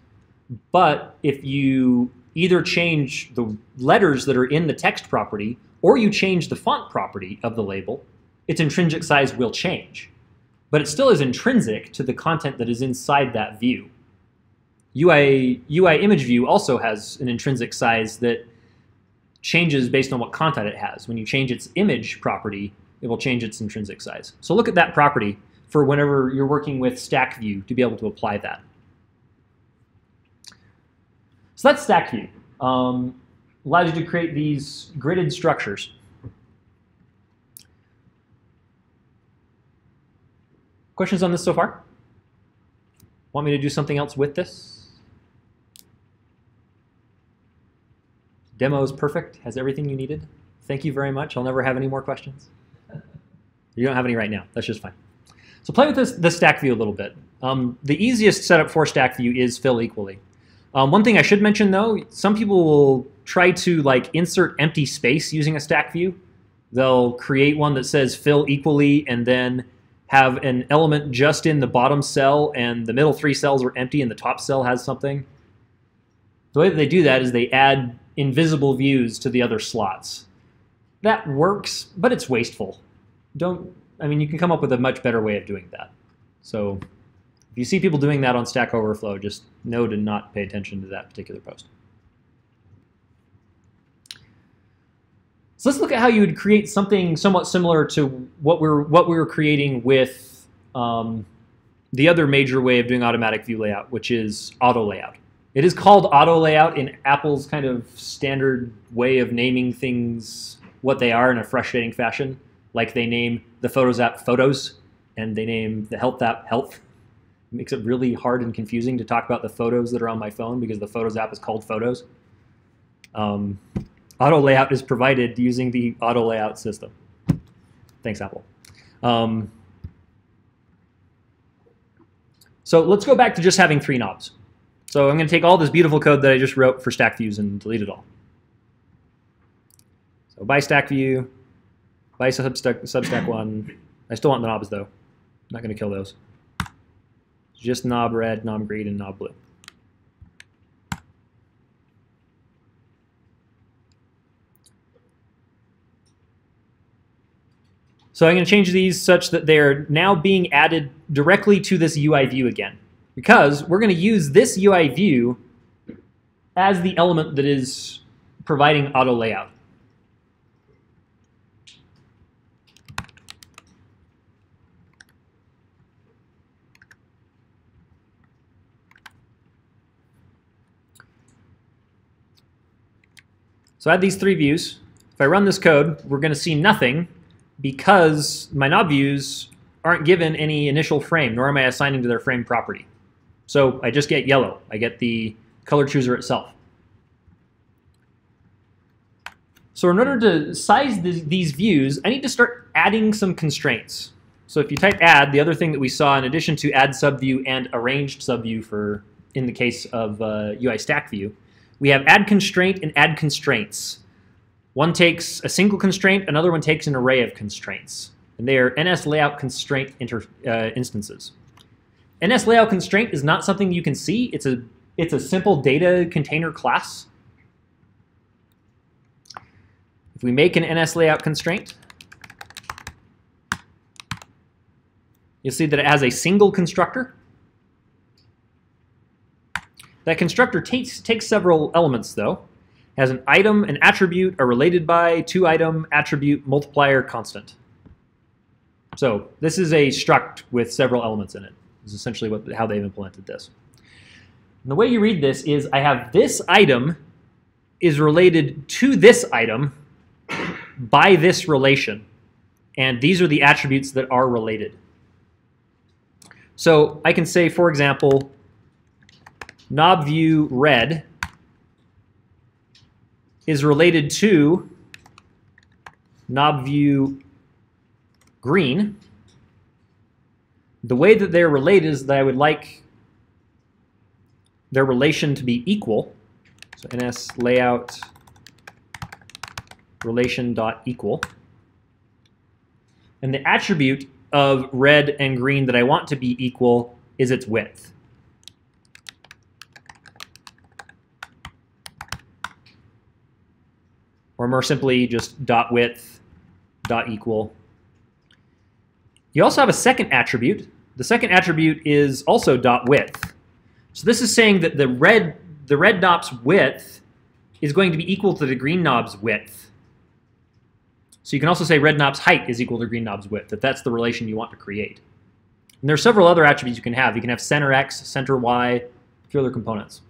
But if you either change the letters that are in the text property or you change the font property of the label, its intrinsic size will change. But it still is intrinsic to the content that is inside that view. UI image view also has an intrinsic size that changes based on what content it has. When you change its image property, it will change its intrinsic size. So look at that property for whenever you're working with Stack View to be able to apply that. So that's Stack View. Allows you to create these gridded structures. Questions on this so far? Want me to do something else with this? Demo is perfect, has everything you needed. Thank you very much. I'll never have any more questions. You don't have any right now. That's just fine. So play with the Stack View a little bit. The easiest setup for Stack View is fill equally. One thing I should mention, though, some people will try to insert empty space using a Stack View. They'll create one that says fill equally and then have an element just in the bottom cell and the middle 3 cells are empty and the top cell has something. The way that they do that is they add invisible views to the other slots. That works, but it's wasteful. You can come up with a much better way of doing that. So if you see people doing that on Stack Overflow, just know to not pay attention to that particular post. So let's look at how you would create something somewhat similar to what we were creating with the other major way of doing automatic view layout, which is auto layout. It is called auto layout in Apple's kind of standard way of naming things what they are in a frustrating fashion. Like they name the Photos app Photos, and they name the Health app Health. It makes it really hard and confusing to talk about the photos that are on my phone because the Photos app is called Photos. Auto layout is provided using the auto layout system. Thanks, Apple. So let's go back to just having 3 knobs. So I'm going to take all this beautiful code that I just wrote for stack views and delete it all. So by stack view, by substack 1. I still want the knobs though. I'm not going to kill those. Just knob red, knob green, and knob blue. So I'm going to change these such that they're now being added directly to this UI view again, because we're going to use this UI view as the element that is providing auto layout. So I have these 3 views. If I run this code, we're going to see nothing because my knob views aren't given any initial frame, nor am I assigning to their frame property. So I just get yellow. I get the color chooser itself. So in order to size these views, I need to start adding some constraints. So if you type add, the other thing that we saw in addition to add subview and arranged subview for, in the case of UI stack view, we have add constraint and add constraints. One takes a single constraint, another one takes an array of constraints. And they are NS layout constraint instances. NS layout constraint is not something you can see. It's a simple data container class. If we make an NS layout constraint, you'll see that it has a single constructor. That constructor takes several elements, though. It has an item, an attribute, a related by, 2-item, attribute, multiplier, constant. So this is a struct with several elements in it. This is essentially how they've implemented this. And the way you read this is I have this item is related to this item by this relation. And these are the attributes that are related. So I can say, for example, knob view red is related to knob view green. The way that they're related is that I would like their relation to be equal. So NS layout relation dot equal. And the attribute of red and green that I want to be equal is its width. Or more simply, just dot width, dot equal. You also have a second attribute. The second attribute is also dot width. So this is saying that the red knob's width is going to be equal to the green knob's width. So you can also say red knob's height is equal to green knob's width, if that's the relation you want to create. And there are several other attributes you can have. You can have center X, center Y, a few other components.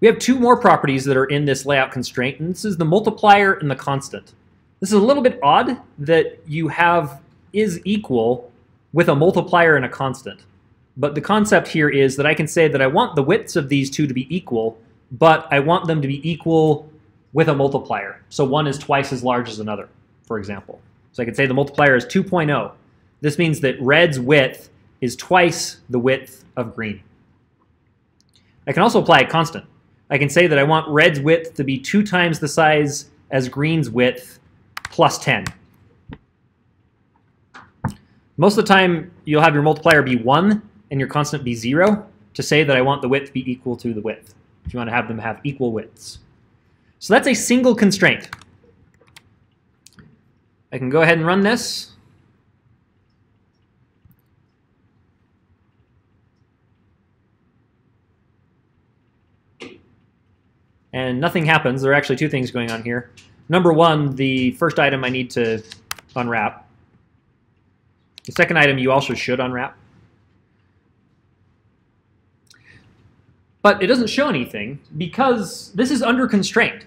We have 2 more properties that are in this layout constraint, and this is the multiplier and the constant. This is a little bit odd that you have is equal with a multiplier and a constant. But the concept here is that I can say that I want the widths of these 2 to be equal, but I want them to be equal with a multiplier. So one is twice as large as another, for example. So I could say the multiplier is 2.0. This means that red's width is twice the width of green. I can also apply a constant. I can say that I want red's width to be 2 times the size as green's width plus 10. Most of the time, you'll have your multiplier be 1 and your constant be 0 to say that I want the width be equal to the width, if you want to have them have equal widths. So that's a single constraint. I can go ahead and run this. and nothing happens, there are actually two things going on here. Number one, the first item I need to unwrap. The second item you also should unwrap. But it doesn't show anything because this is under constraint.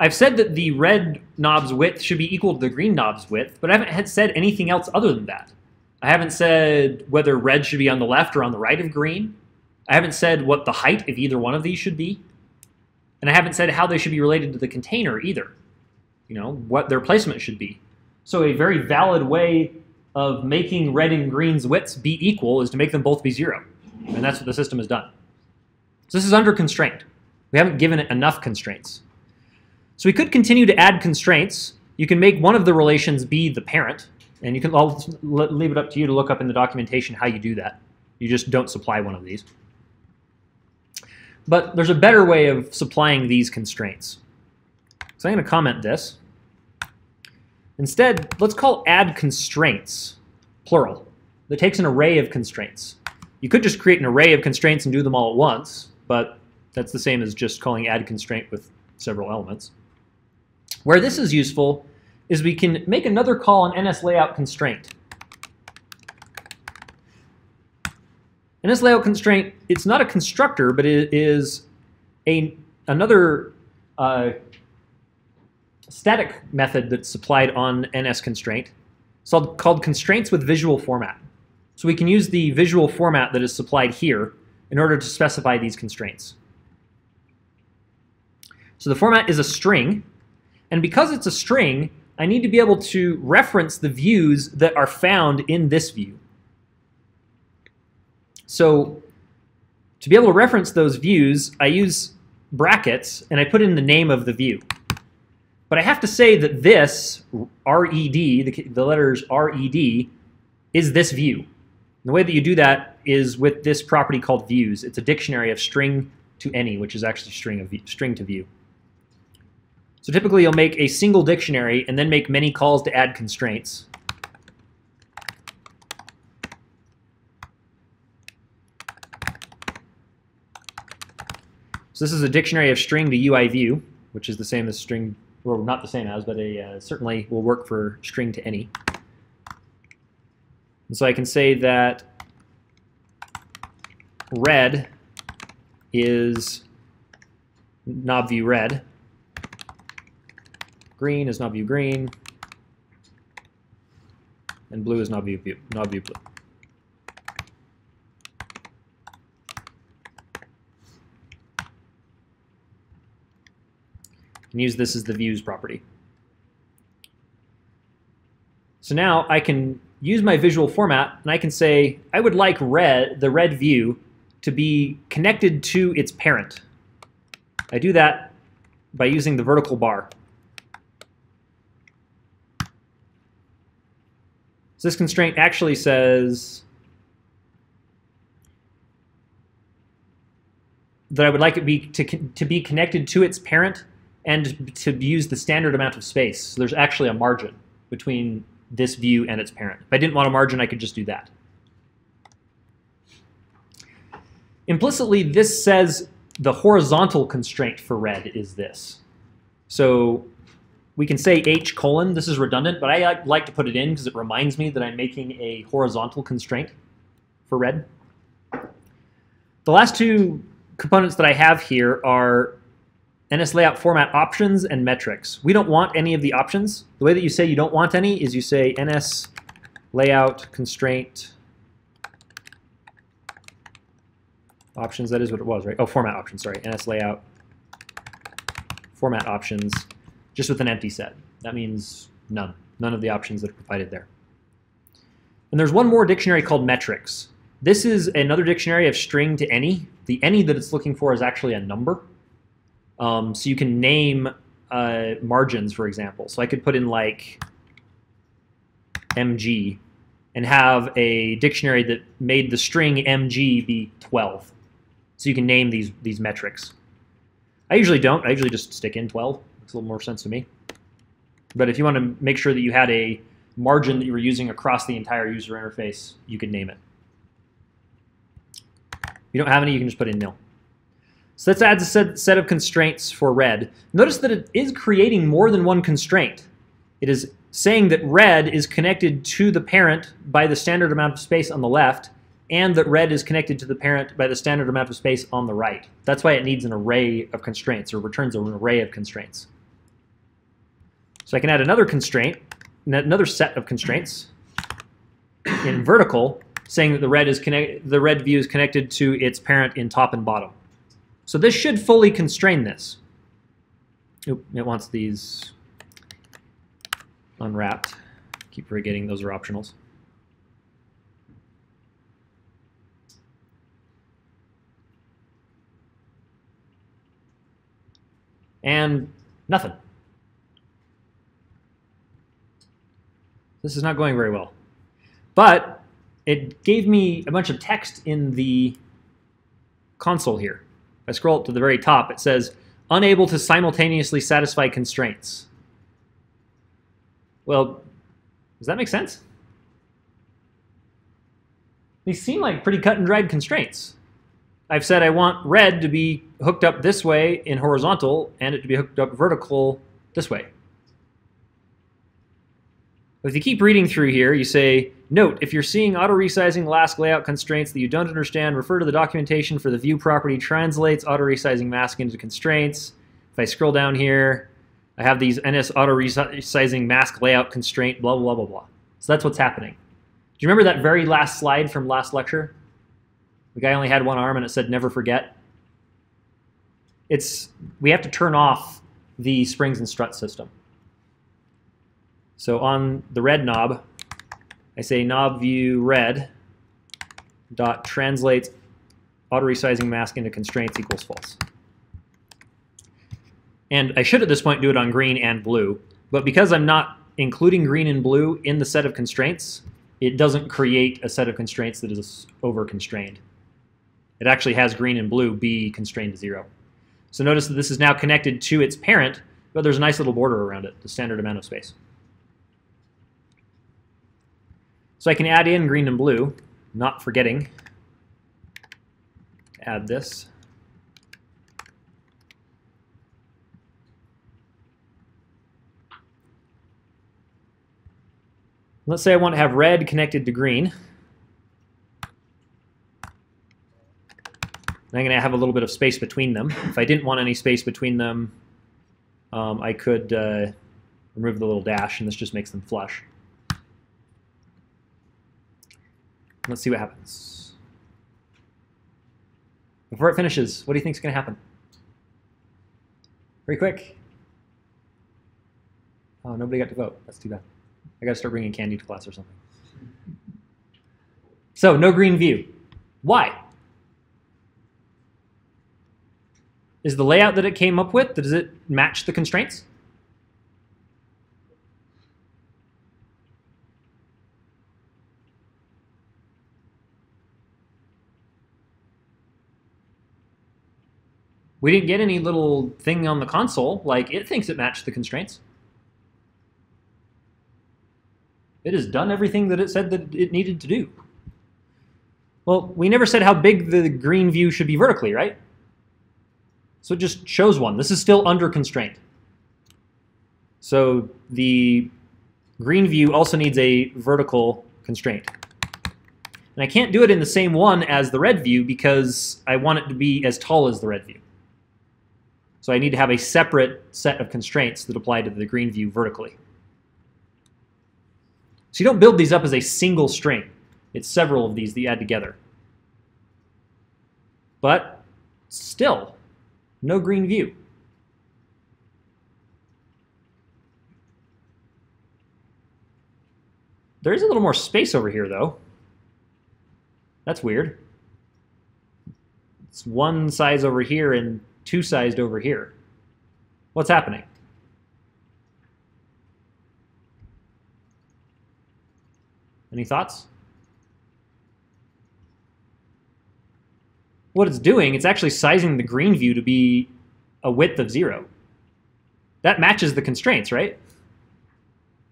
I've said that the red knob's width should be equal to the green knob's width, but I haven't said anything else other than that. I haven't said whether red should be on the left or on the right of green. I haven't said what the height of either one of these should be. And I haven't said how they should be related to the container either. You know, what their placement should be. So a very valid way of making red and green's widths be equal is to make them both be 0. And that's what the system has done. So this is under constraint. We haven't given it enough constraints. So we could continue to add constraints. You can make one of the relations be the parent. And I'll leave it up to you to look up in the documentation how you do that. You just don't supply one of these. But there's a better way of supplying these constraints. So I'm going to comment this. Instead, let's call add constraints, plural. That takes an array of constraints. You could just create an array of constraints and do them all at once, but that's the same as just calling add constraint with several elements. Where this is useful is we can make another call on NSLayout constraint. NSLayout constraint, it's not a constructor, but it is another static method that's supplied on NSConstraint. It's called constraints with visual format. So we can use the visual format that is supplied here in order to specify these constraints. So the format is a string, and because it's a string, I need to be able to reference the views that are found in this view. So to be able to reference those views, I use brackets and I put in the name of the view. But I have to say that this, RED, the letters RED, is this view. And the way that you do that is with this property called views. It's a dictionary of string to any, which is actually string to view. So typically you'll make a single dictionary and then make many calls to add constraints. So this is a dictionary of string to UI view, which is the same as string, well, not the same as, but certainly will work for string to any. And so I can say that red is knob view red, green is knob view green, and blue is knob view blue. And use this as the views property. So now I can use my visual format and I can say I would like the red view to be connected to its parent. I do that by using the vertical bar. So this constraint actually says that I would like it to be connected to its parent and to use the standard amount of space. So there's actually a margin between this view and its parent. If I didn't want a margin, I could just do that. Implicitly, this says the horizontal constraint for red is this. So we can say H colon, this is redundant, but I like to put it in because it reminds me that I'm making a horizontal constraint for red. The last two components that I have here are NSLayout format options and metrics. We don't want any of the options. The way that you say you don't want any is you say NSLayout constraint options. That is what it was, right? Oh, format options, sorry. NSLayout format options, just with an empty set. That means none. None of the options that are provided there. And there's one more dictionary called metrics. This is another dictionary of string to any. The any that it's looking for is actually a number. So you can name margins, for example. So I could put in like MG and have a dictionary that made the string MG be 12. So you can name these metrics. I usually don't. I usually just stick in 12. Makes a little more sense to me. But if you want to make sure that you had a margin that you were using across the entire user interface, you could name it. If you don't have any, you can just put in nil. So let's add a set of constraints for red. Notice that it is creating more than one constraint. It is saying that red is connected to the parent by the standard amount of space on the left, and that red is connected to the parent by the standard amount of space on the right. That's why it needs an array of constraints, or returns an array of constraints. So I can add another constraint, another set of constraints in vertical, saying that the red view is connected to its parent in top and bottom. So this should fully constrain this. Oop, it wants these unwrapped. Keep forgetting those are optionals. And nothing. This is not going very well. But it gave me a bunch of text in the console here. If I scroll up to the very top, it says, unable to simultaneously satisfy constraints. Well, does that make sense? These seem like pretty cut and dried constraints. I've said I want red to be hooked up this way in horizontal and it to be hooked up vertical this way. If you keep reading through here, you say, note, if you're seeing auto-resizing mask layout constraints that you don't understand, refer to the documentation for the view property translates auto-resizing mask into constraints. If I scroll down here, I have these NS auto-resizing mask layout constraint, blah, blah, blah, blah. So that's what's happening. Do you remember that very last slide from last lecture? The guy only had one arm and it said never forget. We have to turn off the springs and strut system. So on the red knob, I say knob view red dot translates auto-resizing mask into constraints equals false. And I should at this point do it on green and blue, but because I'm not including green and blue in the set of constraints, it doesn't create a set of constraints that is over-constrained. It actually has green and blue be constrained to 0. So notice that this is now connected to its parent, but there's a nice little border around it, the standard amount of space. So I can add in green and blue, not forgetting to add this. Let's say I want to have red connected to green. And I'm going to have a little bit of space between them. If I didn't want any space between them, I could remove the little dash, and this just makes them flush. Let's see what happens. Before it finishes, what do you think is going to happen? Very quick. Oh, nobody got to vote. That's too bad. I got to start bringing candy to class or something. So, no green view. Why? Is the layout that it came up with, does it match the constraints? We didn't get any little thing on the console, like it thinks it matched the constraints. It has done everything that it said that it needed to do. Well, we never said how big the green view should be vertically, right? So it just shows one. This is still under constraint. So the green view also needs a vertical constraint. And I can't do it in the same one as the red view because I want it to be as tall as the red view. So I need to have a separate set of constraints that apply to the green view vertically. So you don't build these up as a single string. It's several of these that you add together. But still, no green view. There is a little more space over here, though. That's weird. It's one size over here and two sized over here. What's happening? Any thoughts? What it's doing, it's actually sizing the green view to be a width of 0. That matches the constraints, right?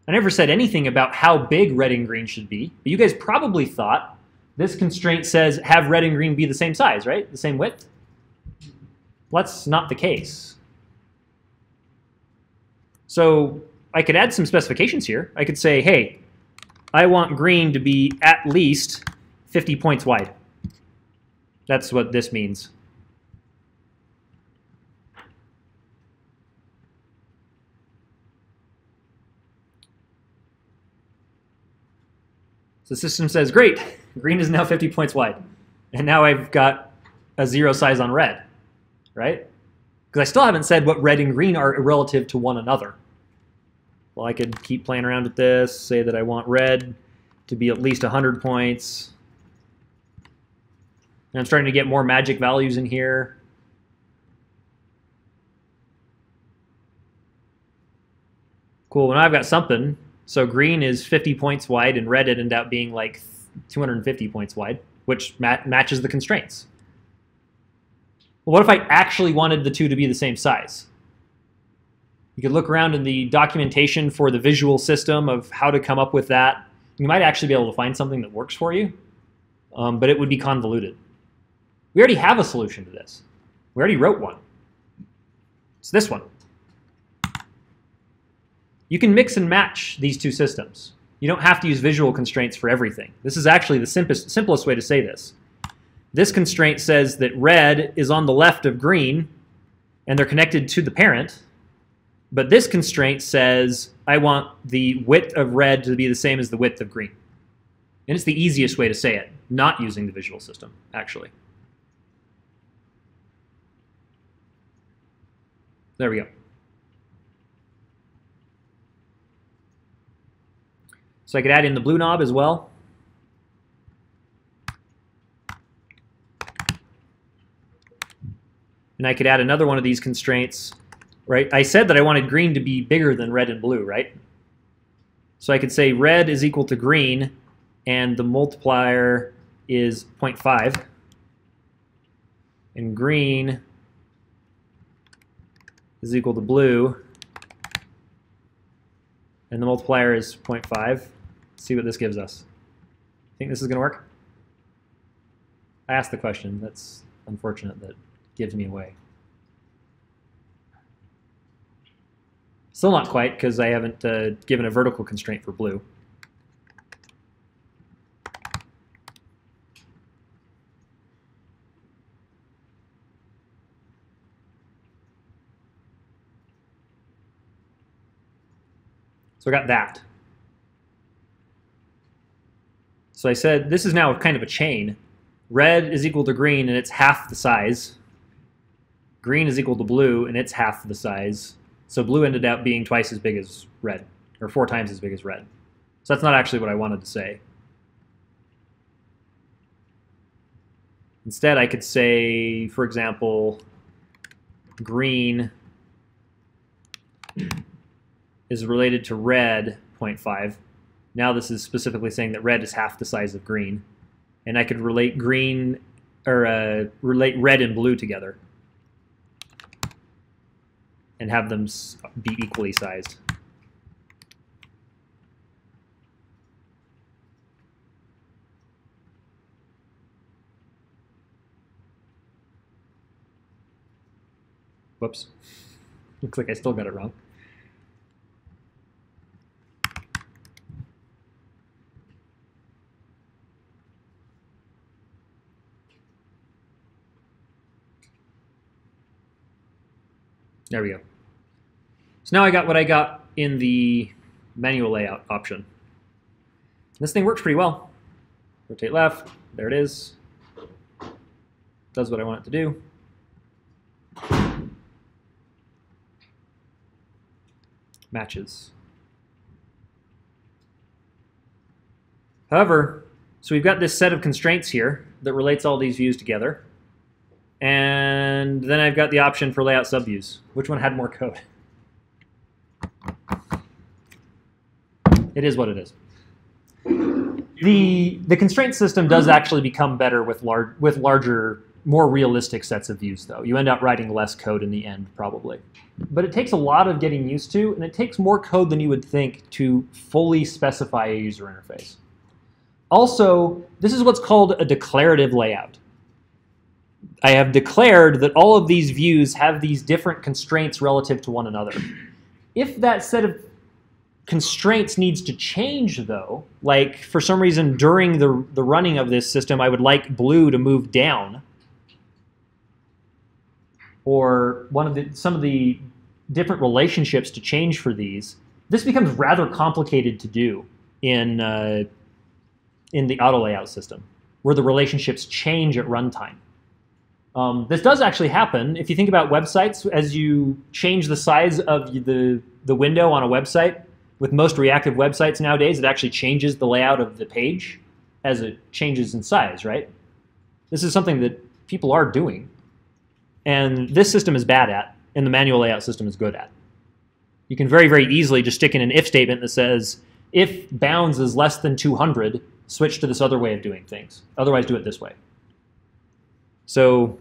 I never said anything about how big red and green should be, but you guys probably thought this constraint says have red and green be the same size, right? The same width? Well, that's not the case. So I could add some specifications here. I could say, hey, I want green to be at least 50 points wide. That's what this means. So the system says, great, green is now 50 points wide. And now I've got a 0 size on red, right? Because I still haven't said what red and green are relative to one another. Well, I could keep playing around with this, say that I want red to be at least 100 points. And I'm starting to get more magic values in here. Cool, well, now I've got something. So green is 50 points wide, and red ended up being like 250 points wide, which matches the constraints. Well, what if I actually wanted the two to be the same size? You could look around in the documentation for the visual system of how to come up with that. You might actually be able to find something that works for you, but it would be convoluted. We already have a solution to this. We already wrote one. It's this one. You can mix and match these two systems. You don't have to use visual constraints for everything. This is actually the simplest way to say this. This constraint says that red is on the left of green, and they're connected to the parent. But this constraint says I want the width of red to be the same as the width of green. And it's the easiest way to say it, not using the visual system, actually. There we go. So I could add in the blue knob as well. And I could add another one of these constraints, right? I said that I wanted green to be bigger than red and blue, right? So I could say red is equal to green, and the multiplier is 0.5. And green is equal to blue, and the multiplier is 0.5. Let's see what this gives us. Think this is going to work? I asked the question. That's unfortunate that gives me away. Still not quite, because I haven't given a vertical constraint for blue. So I got that. So I said this is now kind of a chain. Red is equal to green, and it's half the size. Green is equal to blue, and it's half the size. So blue ended up being twice as big as red, or 4 times as big as red. So that's not actually what I wanted to say. Instead, I could say, for example, green is related to red 0.5. Now this is specifically saying that red is half the size of green. And I could relate green, or relate red and blue together and have them be equally sized. Whoops. Looks like I still got it wrong. There we go. So now I got what I got in the manual layout option. This thing works pretty well. Rotate left, there it is. Does what I want it to do. Matches. However, so we've got this set of constraints here that relates all these views together. And then I've got the option for layout subviews. Which one had more code? It is what it is. The constraint system does actually become better with larger, more realistic sets of views, though. You end up writing less code in the end, probably. But it takes a lot of getting used to, and it takes more code than you would think to fully specify a user interface. Also, this is what's called a declarative layout. I have declared that all of these views have these different constraints relative to one another. If that set of constraints needs to change, though, like for some reason during the running of this system, I would like blue to move down, or some of the different relationships to change for these, this becomes rather complicated to do in the auto layout system, where the relationships change at runtime. This does actually happen. If you think about websites, as you change the size of the window on a website, with most reactive websites nowadays, it actually changes the layout of the page as it changes in size, right? This is something that people are doing, and this system is bad at, and the manual layout system is good at. You can very, very easily just stick in an if statement that says, if bounds is less than 200, switch to this other way of doing things. Otherwise, do it this way. So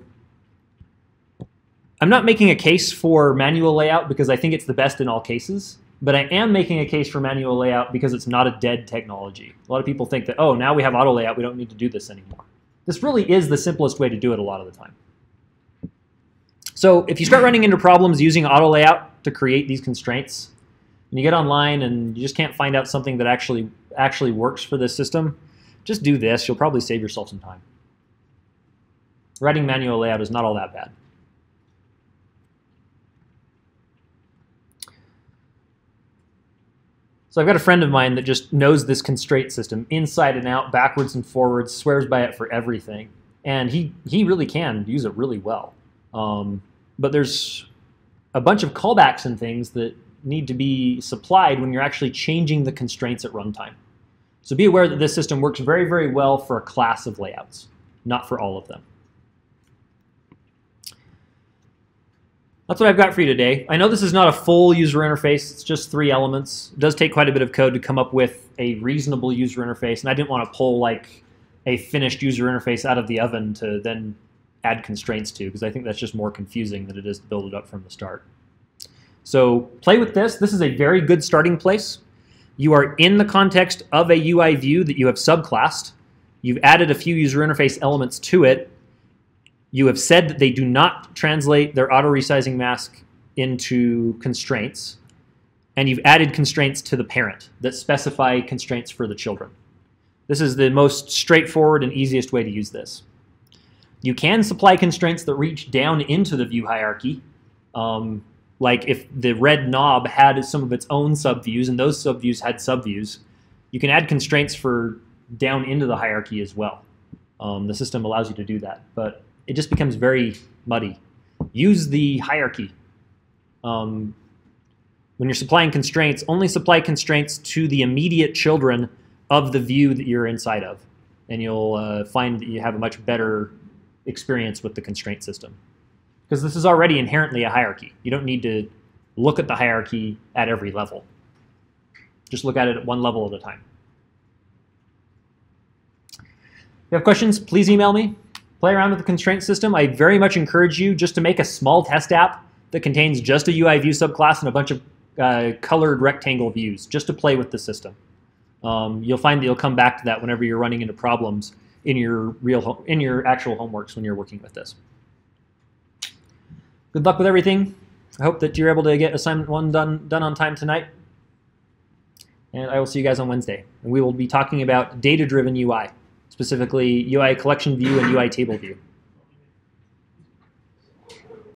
I'm not making a case for manual layout because I think it's the best in all cases, but I am making a case for manual layout because it's not a dead technology. A lot of people think that, oh, now we have auto layout, we don't need to do this anymore. This really is the simplest way to do it a lot of the time. So if you start running into problems using auto layout to create these constraints, and you get online and you just can't find out something that actually works for this system, just do this. You'll probably save yourself some time. Writing manual layout is not all that bad. So I've got a friend of mine that just knows this constraint system inside and out, backwards and forwards, swears by it for everything. And he really can use it really well. But there's a bunch of callbacks and things that need to be supplied when you're actually changing the constraints at runtime. So be aware that this system works very, very well for a class of layouts, not for all of them. That's what I've got for you today. I know this is not a full user interface. It's just 3 elements. It does take quite a bit of code to come up with a reasonable user interface, and I didn't want to pull like a finished user interface out of the oven to then add constraints to, because I think that's just more confusing than it is to build it up from the start. So play with this. This is a very good starting place. You are in the context of a UI view that you have subclassed. You've added a few user interface elements to it. You have said that they do not translate their auto-resizing mask into constraints. And you've added constraints to the parent that specify constraints for the children. This is the most straightforward and easiest way to use this. You can supply constraints that reach down into the view hierarchy. Like if the red knob had some of its own subviews and those subviews had subviews, you can add constraints for down into the hierarchy as well. The system allows you to do that, but it just becomes very muddy. Use the hierarchy. When you're supplying constraints, only supply constraints to the immediate children of the view that you're inside of, and you'll find that you have a much better experience with the constraint system. Because this is already inherently a hierarchy. You don't need to look at the hierarchy at every level. Just look at it at one level at a time. If you have questions, please email me. Play around with the constraint system. I very much encourage you just to make a small test app that contains just a UI view subclass and a bunch of colored rectangle views, just to play with the system. You'll find that you'll come back to that whenever you're running into problems in your actual homeworks when you're working with this. Good luck with everything. I hope that you're able to get assignment 1 done on time tonight. And I will see you guys on Wednesday. And we will be talking about data-driven UI, specifically UI collection view and UI table view.